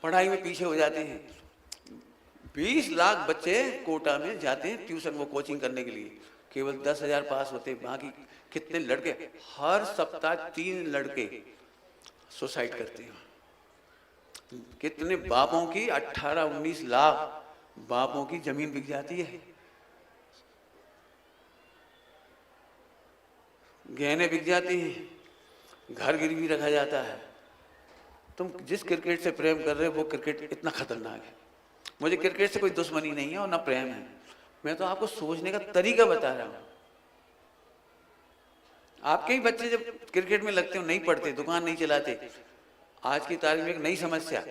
पढ़ाई में पीछे हो जाते हैं। 20 लाख बच्चे कोटा में जाते हैं ट्यूशन, वो कोचिंग करने के लिए, केवल 10,000 पास होते हैं। बाकी कितने लड़के, हर सप्ताह 3 लड़के सुसाइड करते हैं। कितने बापों की 18-19 लाख बापों की जमीन बिक जाती है, गहने बिक जाते हैं, घर गिरवी रखा जाता है। तुम जिस क्रिकेट से प्रेम कर रहे हो वो क्रिकेट इतना खतरनाक है। मुझे क्रिकेट से कोई दुश्मनी नहीं है और ना प्रेम है, मैं तो आपको सोचने का तरीका बता रहा हूं। आपके ही बच्चे जब क्रिकेट में लगते हो, नहीं पढ़ते, दुकान नहीं चलाते। आज की तारीख में एक नई समस्या,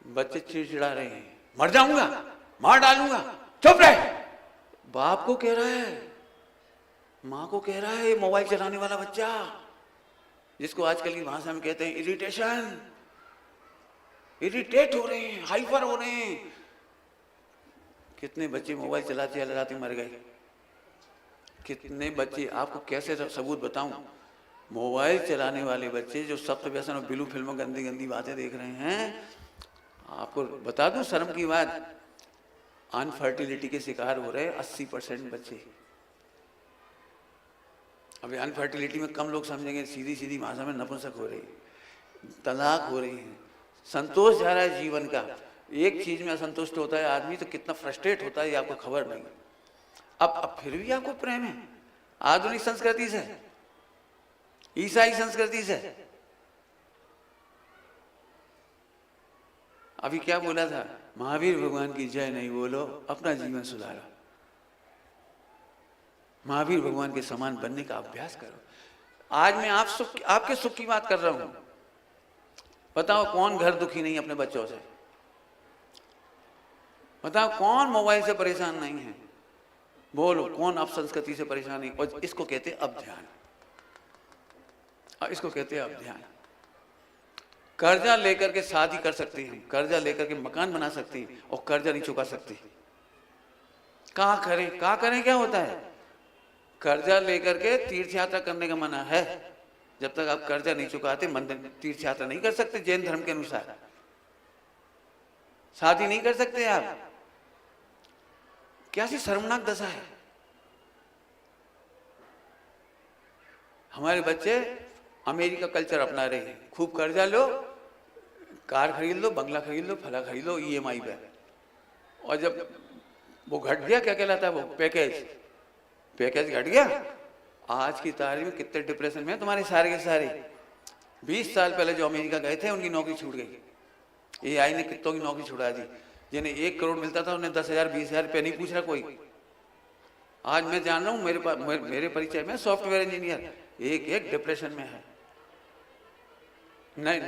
बच्चे चिड़चिड़ा रहे हैं, मर जाऊंगा, मार डालूंगा, चुप रहे। बाप को कह रहा है, माँ को कह रहा है, मोबाइल चलाने वाला बच्चा, जिसको आजकल की भाषा में कहते हैं इरिटेशन, इरिटेट हो रहे हैं, हाइपर हो रहे हैं। कितने बच्चे मोबाइल चलाते चलाते मर गए, कितने बच्चे, आपको कैसे सबूत बताऊं। मोबाइल चलाने वाले बच्चे जो सप्त व्यसन और बिलू फिल्मों गंदी गंदी बातें देख रहे हैं, आपको बता दूं शर्म की बात, अनफर्टिलिटी के शिकार हो रहे 80% बच्चे। अभी अनफर्टिलिटी में कम लोग समझेंगे, सीधी सीधी भाषा में नपुंसक हो रही है, तलाक हो रही है, संतोष जा रहा है जीवन का। एक चीज में असंतुष्ट होता है आदमी तो कितना फ्रस्ट्रेट होता है ये आपको खबर नहीं। अब फिर भी आपको प्रेम है आधुनिक संस्कृति से, ईसाई संस्कृति से। अभी क्या बोला था, महावीर भगवान की जय नहीं बोलो, अपना जीवन सुधारो। महावीर भगवान के समान बनने का अभ्यास करो। आज मैं आपके सुख की बात कर रहा हूं। बताओ कौन घर दुखी नहीं अपने बच्चों से? बताओ कौन मोबाइल से परेशान नहीं है? बोलो कौन अपसंस्कृति से परेशान नहीं? और इसको कहते हैं अब ध्यान, इसको कहते हैं अब ध्यान। कर्जा लेकर के शादी कर सकते हैं, कर्जा लेकर के मकान बना सकते हैं, और कर्जा नहीं चुका सकते। कहाँ करें क्या होता है? कर्जा लेकर के तीर्थ यात्रा करने का मना है। जब तक आप कर्जा नहीं चुकाते मंदिर तीर्थ यात्रा नहीं कर सकते। जैन धर्म के अनुसार शादी नहीं कर सकते आप। क्या सी शर्मनाक दशा है। हमारे बच्चे अमेरिका कल्चर अपना रहे हैं, खूब कर्जा लो, कार खरीद लो, बंगला खरीद लो, फला खरीद लो ईएमआई पे। और जब वो घट गया, क्या कहलाता है वो, पैकेज घट गया, आज की तारीख में कितने डिप्रेशन में तुम्हारे सारे के सारे। 20 साल पहले जो अमेरिका गए थे उनकी नौकरी छूट गई। एआई ने कितनों की नौकरी छुड़ा दी। जिन्हें 1 करोड़ मिलता था उन्हें 10,000 20,000 रुपये नहीं पूछ रहा कोई। आज मैं जान रहा हूँ, मेरे परिचय में सॉफ्टवेयर इंजीनियर एक डिप्रेशन में है।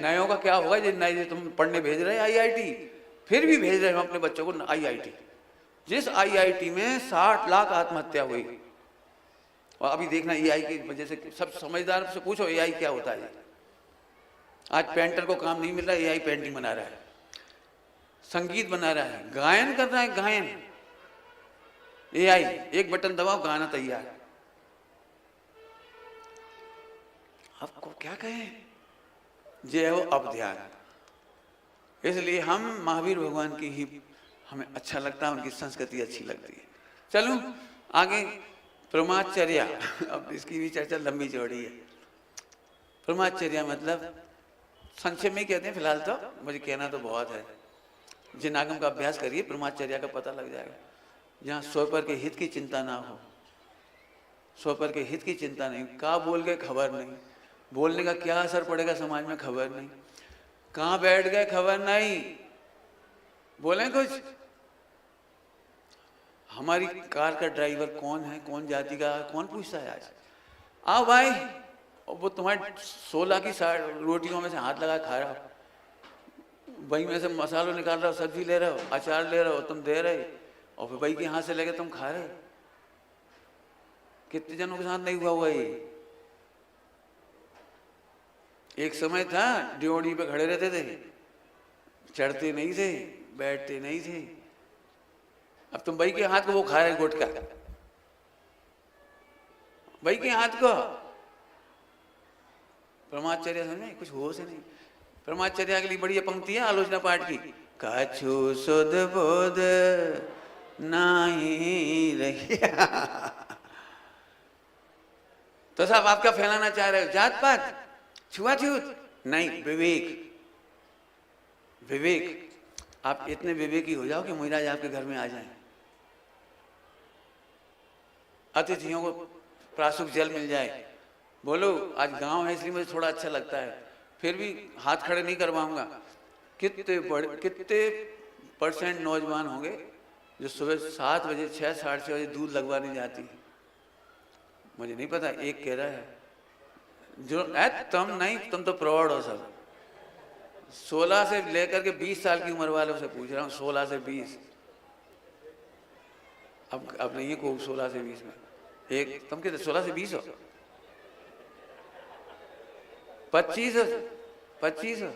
नयों का क्या होगा? नए तुम पढ़ने भेज रहे हैं आईआईटी, फिर भी भेज रहे हैं अपने बच्चों को आईआईटी। जिस आईआईटी में 60 लाख आत्महत्या हुई। और अभी देखना एआई की वजह से, सब समझदार से पूछो एआई क्या होता है। आज पेंटर को काम नहीं मिल रहा, एआई पेंटिंग बना रहा है, संगीत बना रहा है, गायन कर रहा है, गायन एआई, एक बटन दबाओ गाना तैयार। आपको क्या कहें? ये है वो अब ध्यान। इसलिए हम महावीर भगवान की ही हमें अच्छा लगता है, उनकी संस्कृति अच्छी लगती है। चलूं आगे, ब्रह्मचर्या। अब इसकी भी चर्चा लंबी चौड़ी है। ब्रह्मचर्या मतलब संक्षेप में ही कहते हैं फिलहाल, तो मुझे कहना तो बहुत है। जिन आगम का अभ्यास करिए ब्रह्मचर्या का पता लग जाएगा। जहाँ स्वपर के हित की चिंता ना हो, स्वपर के हित की चिंता नहीं, कहाँ बोल गए खबर नहीं, बोलने का क्या असर पड़ेगा समाज में खबर नहीं, कहाँ बैठ गए खबर नहीं, बोले कुछ। हमारी कार का ड्राइवर कौन है, कौन जाति का, कौन पूछता है आज। आओ भाई, वो तुम्हारे 16 की रोटियों में से हाथ लगा खा रहा हो, वही में से मसालों निकाल रहे हो, सब्जी ले रहे हो, अचार ले रहे हो, तुम दे रहे, और फिर वही के हाथ से लेके तुम खा रहे। कितने जनों के साथ नहीं हुआ ये। एक समय था ड्योढ़ी पे खड़े रहते थे, चढ़ते नहीं थे, बैठते नहीं थे। अब तुम वही के हाथ को वो खा रहे गुटखा, वही के हाथ को। ब्रह्मचर्य समझे, कुछ होश नहीं। ब्रह्मचर्य के लिए बड़ी पंक्ति है आलोचना पाठ की, कछु सुध बोध नहीं रहिया। तो साहब आप क्या फैलाना चाह रहे हो, जात पात, छुआछूत? नहीं, विवेक। विवेक, आप इतने विवेकी हो जाओ कि मुहिराज आपके घर में आ जाएं, अतिथियों को प्राशुक जल मिल जाए। बोलो आज गांव है इसलिए मुझे थोड़ा अच्छा लगता है, फिर भी हाथ खड़े नहीं करवाऊंगा। कितने % नौजवान होंगे जो सुबह 7 बजे 6 साढ़े 6 बजे दूध लगवाने जाती हैं। मुझे नहीं पता, एक कह रहा है जो तुम नहीं, तुम तो प्रौढ़ हो सब। 16 से लेकर के 20 साल की उम्र वालों से पूछ रहा हूँ, 16 से 20। अब नहीं है को 16 से 20 में। एक तुम कितने 16 से 20 हो, 25 हो।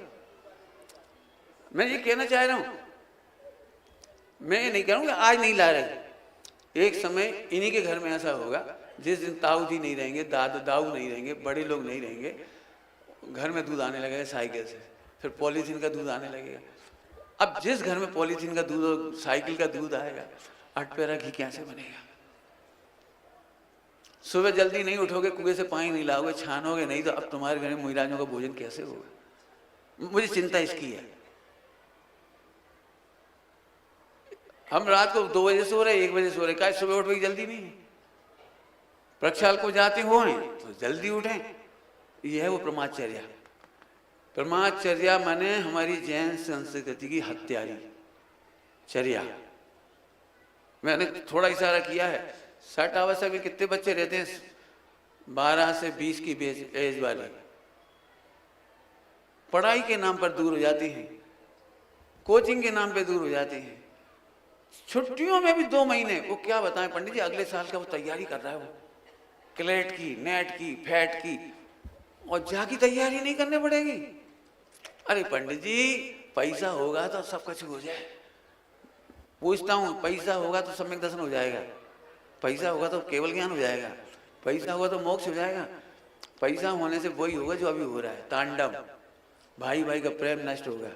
मैं ये कहना चाह रहा हूं, मैं ये नहीं कह रहा हूं कि आज नहीं ला रहे। एक समय इन्हीं के घर में ऐसा होगा जिस दिन ताऊ जी नहीं रहेंगे, दाऊ नहीं रहेंगे, बड़े लोग नहीं रहेंगे, घर में दूध आने लगेगा साइकिल से, फिर पॉलीथीन का दूध आने लगेगा। अब जिस घर में पॉलीथीन का दूध और साइकिल का दूध आएगा, अटपेरा घी कैसे बनेगा? सुबह जल्दी नहीं उठोगे, कुएं से पानी नहीं लाओगे, छानोगे नहीं, तो अब तुम्हारे घर में मुहिराजों का भोजन कैसे होगा? मुझे चिंता इसकी है। हम रात को 2 बजे सो रहे, 1 बजे सो रहे, क्या सुबह उठने की जल्दी नहीं है? प्रक्षाल को जाते हो तो जल्दी उठें। यह है वो ब्रह्मचर्या। ब्रह्मचर्या माने हमारी जैन संस्कृति की हत्यारी चर्या। मैंने थोड़ा इशारा किया है। 60 आवश्यक में कितने बच्चे रहते हैं? 12 से 20 की एज वाले पढ़ाई के नाम पर दूर हो जाती हैं, कोचिंग के नाम पे दूर हो जाते हैं। छुट्टियों में भी 2 महीने, वो क्या बताएं पंडित जी, अगले साल का वो तैयारी कर रहा है, वो क्लेट की, नेट की, फैट की, और जाकी तैयारी नहीं करने पड़ेगी। अरे पंडित जी, पैसा होगा तो सब कुछ हो जाए। पूछता हूँ, पैसा होगा तो सम्यक दर्शन हो जाएगा, पैसा होगा तो केवल ज्ञान हो जाएगा, पैसा होगा तो मोक्ष हो जाएगा। पैसा होने से वही होगा जो अभी हो रहा है, तांडव। भाई भाई का प्रेम नष्ट होगा,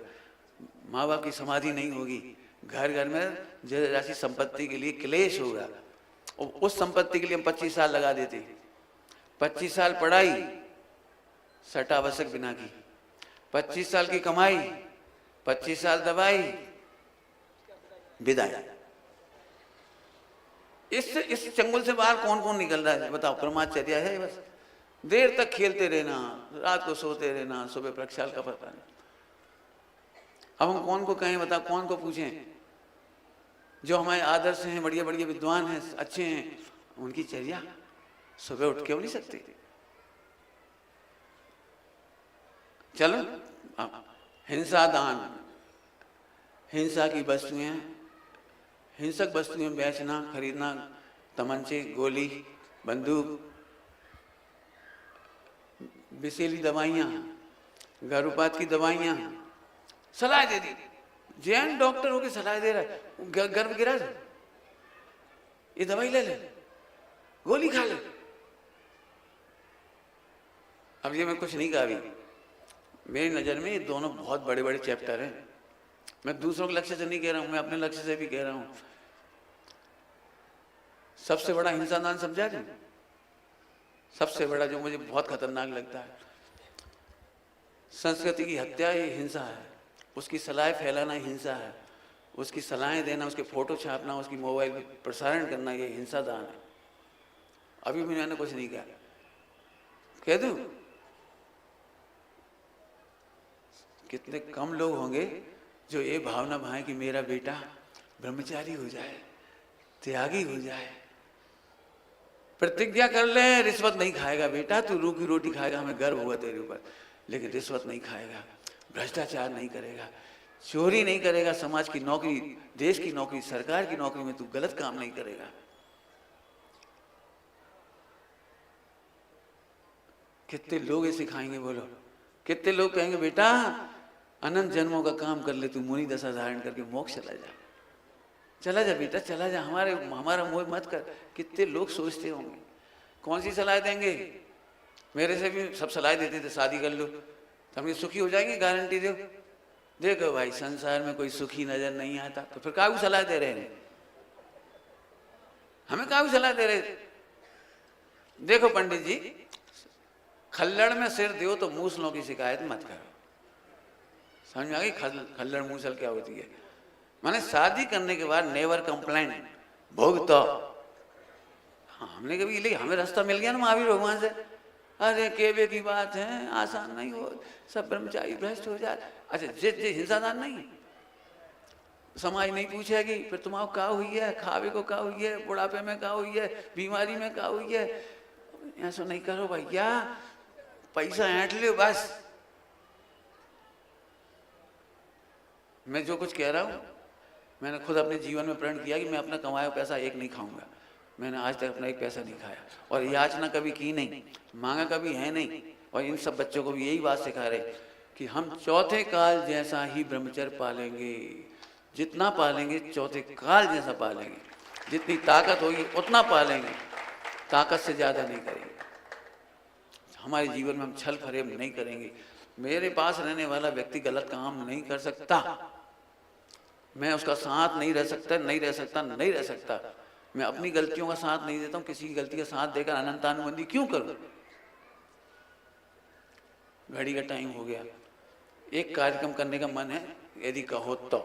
माँ बाप की समाधि नहीं होगी, घर घर में जैसी संपत्ति के लिए क्लेश होगा। और उस संपत्ति के लिए हम 25 साल लगा देते हैं। 25 साल पढ़ाई, 60 आवश्यक बिना की, 25 साल की कमाई, 25 साल दवाई, विदाई। इस चंगुल से बाहर कौन कौन निकल रहा है बताओ? ब्रह्मचर्या है बस। देर तक खेलते रहना, रात को सोते रहना, सुबह प्रक्षाल का पता नहीं। अब हम कौन को कहें बताओ, कौन को पूछें? जो हमारे आदर्श हैं, बढ़िया बढ़िया विद्वान हैं, अच्छे हैं, उनकी चर्या सुबह उठ के हो नहीं सकते। चलो, हिंसा दान, हिंसा की वस्तुएं, हिंसक वस्तुएं बेचना, खरीदना, तमंचे, गोली, बंदूक, विषैली दवाइयाँ, गर्भपात की दवाइयाँ, सलाह दे दी। जैन डॉक्टर होकर सलाह दे रहा है, गर्भ गिरा है, ये दवाई ले ले, गोली खा ले। अब ये मैं कुछ नहीं कहा अभी, मेरी नज़र में ये दोनों बहुत बड़े बड़े चैप्टर हैं। मैं दूसरों के लक्ष्य से नहीं कह रहा हूँ, मैं अपने लक्ष्य से भी कह रहा हूँ। सबसे बड़ा हिंसा दान समझा तुम? सबसे बड़ा जो मुझे बहुत खतरनाक लगता है, संस्कृति की हत्या ये हिंसा है, उसकी सलाह फैलाना हिंसा है, उसकी सलाहें देना, उसके फोटो छापना, उसकी मोबाइल पर प्रसारण करना, ये हिंसा दान है। अभी भी मैंने कुछ नहीं कहा, कह दूं? कितने कम लोग होंगे जो ये भावना भाए कि मेरा बेटा ब्रह्मचारी हो जाए, त्यागी हो जाए। प्रतिज्ञा कर ले रिश्वत नहीं खाएगा बेटा, तू रूखी रोटी खाएगा, हमें गर्व हुआ तेरे ऊपर, लेकिन रिश्वत नहीं खाएगा, भ्रष्टाचार नहीं करेगा, चोरी नहीं करेगा, समाज की नौकरी, देश की नौकरी, सरकार की नौकरी में तू गलत काम नहीं करेगा। कितने लोग ये सिखाएंगे बोलो? कितने लोग कहेंगे बेटा अनंत जन्मों का काम कर ले, तू मुनि दशा धारण करके मोक्ष चला जा, चला जा बेटा, चला जा, हमारा मोह मत कर। कितने लोग सोचते होंगे। कौन सी सलाह देंगे? मेरे से भी सब सलाह देते थे, शादी कर लो तो हम ये सुखी हो जाएंगे, गारंटी दो। देखो भाई संसार में कोई सुखी नजर नहीं आता, तो फिर काहू सलाह दे रहे हैं? हमें काहू सलाह दे रहे? देखो पंडित जी, खल्लड़ में सिर दो तो मूसलों की शिकायत मत करो। समझ में आ गई? खल्लड़ मूसल क्या होती है? माने शादी करने के बाद नेवर कंप्लेन, भोगतो। हाँ, हमने कभी ले, हमें रास्ता मिल गया ना महावीर भगवान से। अरे केवे की बात है, आसान नहीं हो, सब ब्रह्मचारी भ्रष्ट हो जाए। अच्छा जे हिंसादान नहीं, समाज नहीं पूछेगी फिर तुम्हारा क्या हुई है, खावे को क्या हुई है, बुढ़ापे में क्या हुई है, बीमारी में क्या हुई है। ऐसा नहीं करो भैया, पैसा ऐंठ लो बस। मैं जो कुछ कह रहा हूँ मैंने खुद अपने जीवन में प्रण किया कि मैं अपना कमाया पैसा एक नहीं खाऊंगा। मैंने आज तक अपना एक पैसा नहीं खाया और याचना कभी की नहीं, मांगा कभी है नहीं। और इन सब बच्चों को भी यही बात सिखा रहे कि हम चौथे काल जैसा ही ब्रह्मचर्य पालेंगे, जितना पालेंगे चौथे काल जैसा पालेंगे, जितनी ताकत होगी उतना पालेंगे, ताकत से ज़्यादा नहीं करेंगे। हमारे जीवन में हम छल फरेब नहीं करेंगे। मेरे पास रहने वाला व्यक्ति गलत काम नहीं कर सकता, मैं उसका साथ नहीं रह सकता, नहीं रह सकता, नहीं रह सकता। मैं अपनी गलतियों का साथ नहीं देता हूँ, किसी की गलती का साथ देकर अनंतानुबंधी क्यों करूँ? घड़ी का टाइम हो गया, एक कार्यक्रम करने का मन है यदि कहो तो।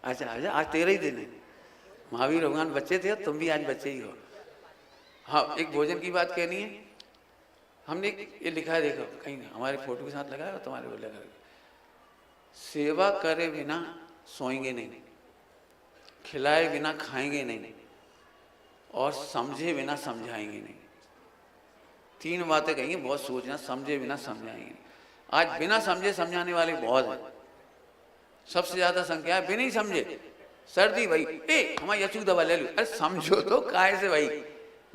अच्छा आजा, आज तेरा ही दिन है। महावीर भगवान बच्चे थे, तुम भी आज बच्चे ही हो। हाँ, एक भोजन की बात कहनी है। हमने ये लिखा है, देखो कहीं हमारे फोटो के साथ लगा है, तुम्हारे को लगा, सेवा करे बिना सोएंगे नहीं, खिलाए बिना खाएंगे नहीं, और समझे बिना समझाएंगे नहीं। तीन बातें कही, बहुत सोचना, समझे बिना समझाएंगे नहीं। आज बिना समझे समझाने वाले बहुत हैं। सबसे ज्यादा संख्या है बिना ही समझे। सर्दी भाई, ए हमारी अचूक दवा ले लो। अरे समझो तो काय से भाई,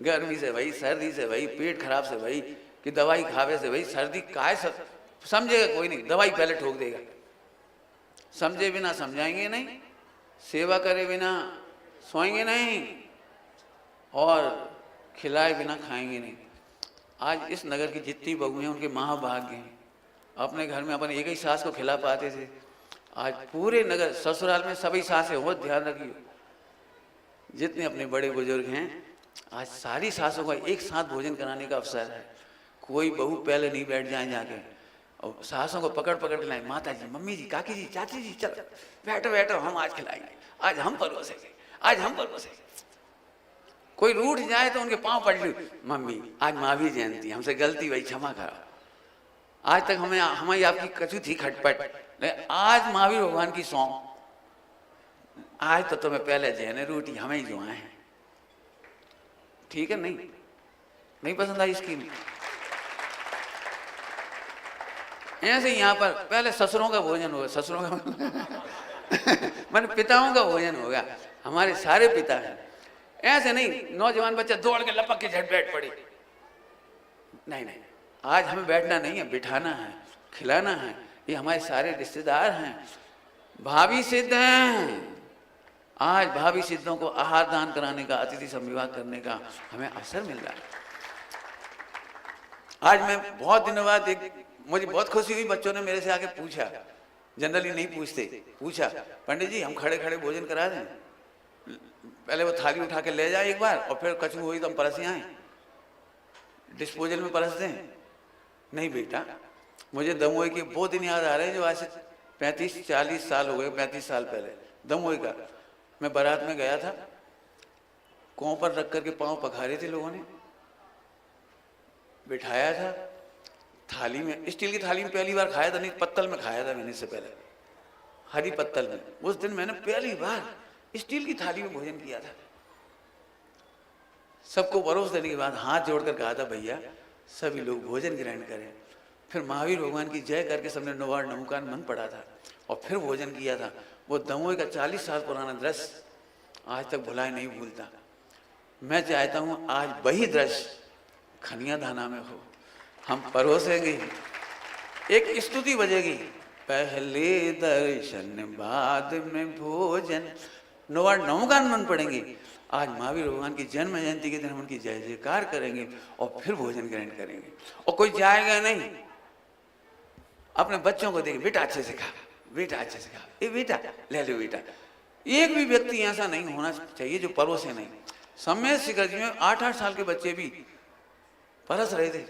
गर्मी से भाई, सर्दी से भाई, पेट खराब से भाई, कि दवाई खावे से भाई, सर्दी काय से समझेगा कोई नहीं, दवाई पहले ठोक देगा। समझे बिना समझाएंगे नहीं, सेवा करे बिना सोएंगे नहीं, और खिलाए बिना खाएंगे नहीं। आज इस नगर की जितनी बहू हैं उनके महाभाग्य हैं, अपने घर में अपन एक ही सास को खिला पाते थे। आज पूरे नगर, ससुराल में सभी सासें हो, ध्यान रखिए, जितने अपने बड़े बुजुर्ग हैं, आज सारी सासों का एक साथ भोजन कराने का अवसर है। कोई बहू पहले नहीं बैठ जाए जाके, और सासों को पकड़ पकड़ लाए, माता जी, मम्मी जी, काकी जी, चाची जी, चलो बैठो बैठो, हम आज खिलाएंगे, आज हम परोसेंगे, आज हम परोसेंगे। कोई रूठ जाए तो उनके पांव पड़ लो, मम्मी आज महावीर जयंती, हमसे गलती भाई, क्षमा करो, आज तक हमारी आपकी कछु थी खटपट, आज महावीर भगवान की सौंप, आज तो तुम्हें पहले जैने रोटी हमें ही जो आए। ठीक है? नहीं पसंद आई स्कीम? ऐसे यहाँ पर पहले ससुरों का भोजन होगा, ससुरों का मैंने पिताओं का भोजन होगा, हमारे सारे पिता हैं। ऐसे नहीं नौजवान बच्चा दौड़ के लपक के झट बैठ पड़े, नहीं, आज हमें बैठना नहीं है, बिठाना है, खिलाना है। ये हमारे सारे रिश्तेदार हैं, भाभी सिद्ध हैं। आज भाभी सिद्धों को आहार दान कराने का, अतिथि संविवाह करने का हमें अवसर मिल रहा है। आज मैं बहुत दिनों बाद मुझे बहुत खुशी हुई, बच्चों ने मेरे से आके पूछा, जनरली नहीं पूछते, पूछा पंडित जी हम खड़े खड़े भोजन करा दें? पहले वो थाली उठा के ले जाए एक बार और फिर कचू हुई तो हम परस आए, डिस्पोजल में परस दें? नहीं बेटा, मुझे दमोई के वो दिन याद आ रहे हैं जो आज से 35-40 साल हो गए, 35 साल पहले दमोई का। मैं बारात में गया था, कों पर रख करके पांव पखारे थे लोगों ने, बिठाया था थाली में, स्टील की थाली में पहली बार खाया था, नहीं पत्तल में खाया था मैंने इससे पहले, हरी पत्तल में। उस दिन मैंने पहली बार स्टील की थाली में भोजन किया था। सबको परोस देने के बाद हाथ जोड़कर कहा था भैया सभी लोग भोजन ग्रहण करें। फिर महावीर भगवान की जय करके सबने नवाड़ नमकान मन पड़ा था और फिर भोजन किया था। वो दमोई का 40 साल पुराना दृश्य आज तक भुलाए नहीं भूलता। मैं चाहता हूँ आज वही दृश्य खनिया धाना में हो, हम परोसेंगे, एक स्तुति बजेगी, पहले दर्शन बाद में भोजन, नवाड़ नमकान मन पड़ेंगे। आज महावीर भगवान की जन्म जयंती के दिन हम उनकी जय जयकार करेंगे और फिर भोजन ग्रहण करेंगे। और कोई जाएगा नहीं, अपने बच्चों को देखे, बेटा अच्छे से खा, बेटा अच्छे से खा, ए बेटा ले लो बेटा। एक भी व्यक्ति ऐसा नहीं होना चाहिए जो परोसे नहीं। समय शिखर जी में 8-8 साल के बच्चे भी परस रहे थे,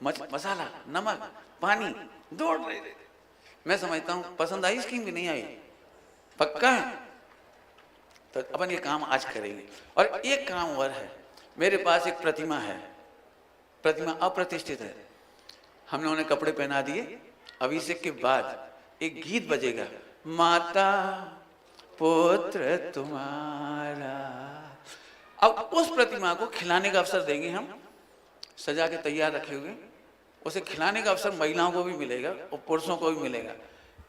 मसाला नमक पानी दौड़ रहे थे। मैं समझता हूँ पसंद आई स्कीम की नहीं आई, पक्का है तो अपन ये काम आज करेंगे। और एक काम और है, मेरे पास एक प्रतिमा है, प्रतिमा अप्रतिष्ठित है, हमने उन्हें कपड़े पहना दिए। अभिषेक के बाद एक गीत बजेगा, माता पुत्र तुम्हारा। अब उस प्रतिमा को खिलाने का अवसर देंगे हम, सजा के तैयार रखे हुए, उसे खिलाने का अवसर महिलाओं को भी मिलेगा और पुरुषों को भी मिलेगा।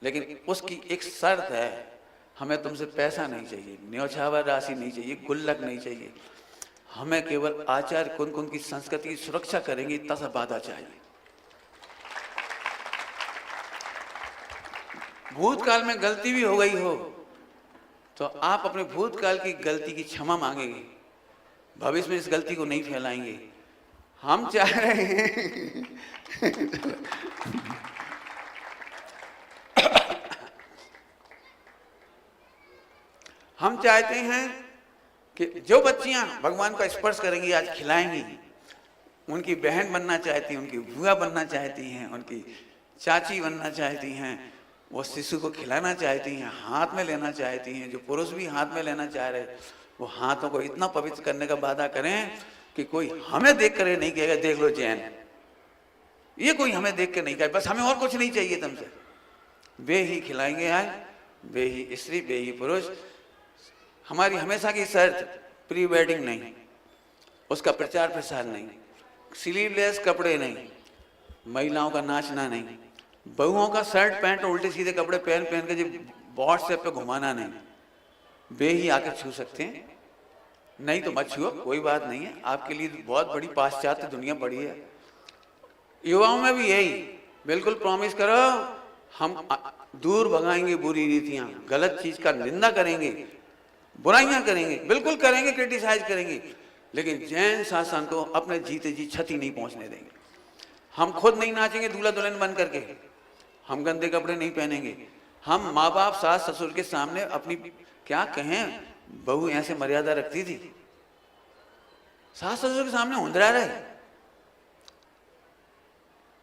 लेकिन उसकी एक शर्त है, हमें तुमसे पैसा नहीं चाहिए, न्यौछावर राशि नहीं चाहिए, गुल्लक नहीं चाहिए, हमें केवल आचार्य कुन की संस्कृति की सुरक्षा करेंगे इतना सा वादा चाहिए। भूतकाल में गलती भी हो गई हो तो आप अपने भूतकाल की गलती की क्षमा मांगेंगे, भविष्य में इस गलती को नहीं फैलाएंगे। हम चाह रहे हैं हम चाहते हैं कि जो बच्चियां भगवान का स्पर्श करेंगी, आज खिलाएंगी, उनकी बहन बनना चाहती हैं, उनकी बुआ बनना चाहती हैं, उनकी चाची बनना चाहती हैं, वो शिशु को खिलाना चाहती हैं, हाथ में लेना चाहती हैं। जो पुरुष भी हाथ में लेना चाह रहे, वो हाथों को इतना पवित्र करने का वादा करें कि कोई हमें देख कर नहीं कहेगा देख लो जैन, ये कोई हमें देख के नहीं कहे, बस हमें और कुछ नहीं चाहिए तुमसे। वे ही खिलाएंगे आज, वे ही स्त्री, वे ही पुरुष। हमारी हमेशा की शर्त प्री वेडिंग नहीं, उसका प्रचार प्रसार नहीं, स्लीवलेस कपड़े नहीं, महिलाओं का नाचना नहीं, बहुओं का शर्ट पैंट उल्टे सीधे कपड़े पहन पहन के जो व्हाट्सएप पे घुमाना नहीं। वे ही आके छू सकते हैं, नहीं तो मत छुओ, कोई बात नहीं है। आपके लिए बहुत बड़ी पाश्चात्य दुनिया पड़ी है। युवाओं में भी यही बिल्कुल प्रॉमिस करो, हम दूर भगाएंगे बुरी रीतियां, गलत चीज का निंदा करेंगे, बुराइयां करेंगे, बिल्कुल करेंगे, क्रिटिसाइज करेंगे, लेकिन जैन शासन को अपने जीते जी क्षति नहीं पहुंचने देंगे। हम खुद नहीं नाचेंगे दूल्हा दुल्हन बन करके, हम गंदे कपड़े नहीं पहनेंगे, हम माँ बाप सास ससुर के सामने अपनी क्या कहें, बहू ऐसे मर्यादा रखती थी, सास ससुर के सामने हुंदरा रहे,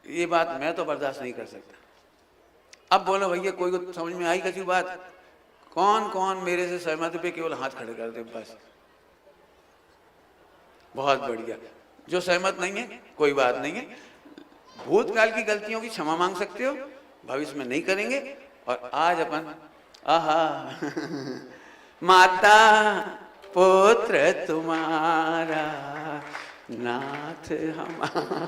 ये बात मैं तो बर्दाश्त नहीं कर सकता। अब बोलो भैया कोई को समझ में आई कची बात? कौन कौन मेरे से सहमत पे केवल हाथ खड़े कर दे बस, बहुत बढ़िया। जो सहमत नहीं है कोई बात नहीं है, भूतकाल की गलतियों की क्षमा मांग सकते हो, भविष्य में नहीं करेंगे। और आज अपन आहा माता पुत्र तुम्हारा नाथ हमारा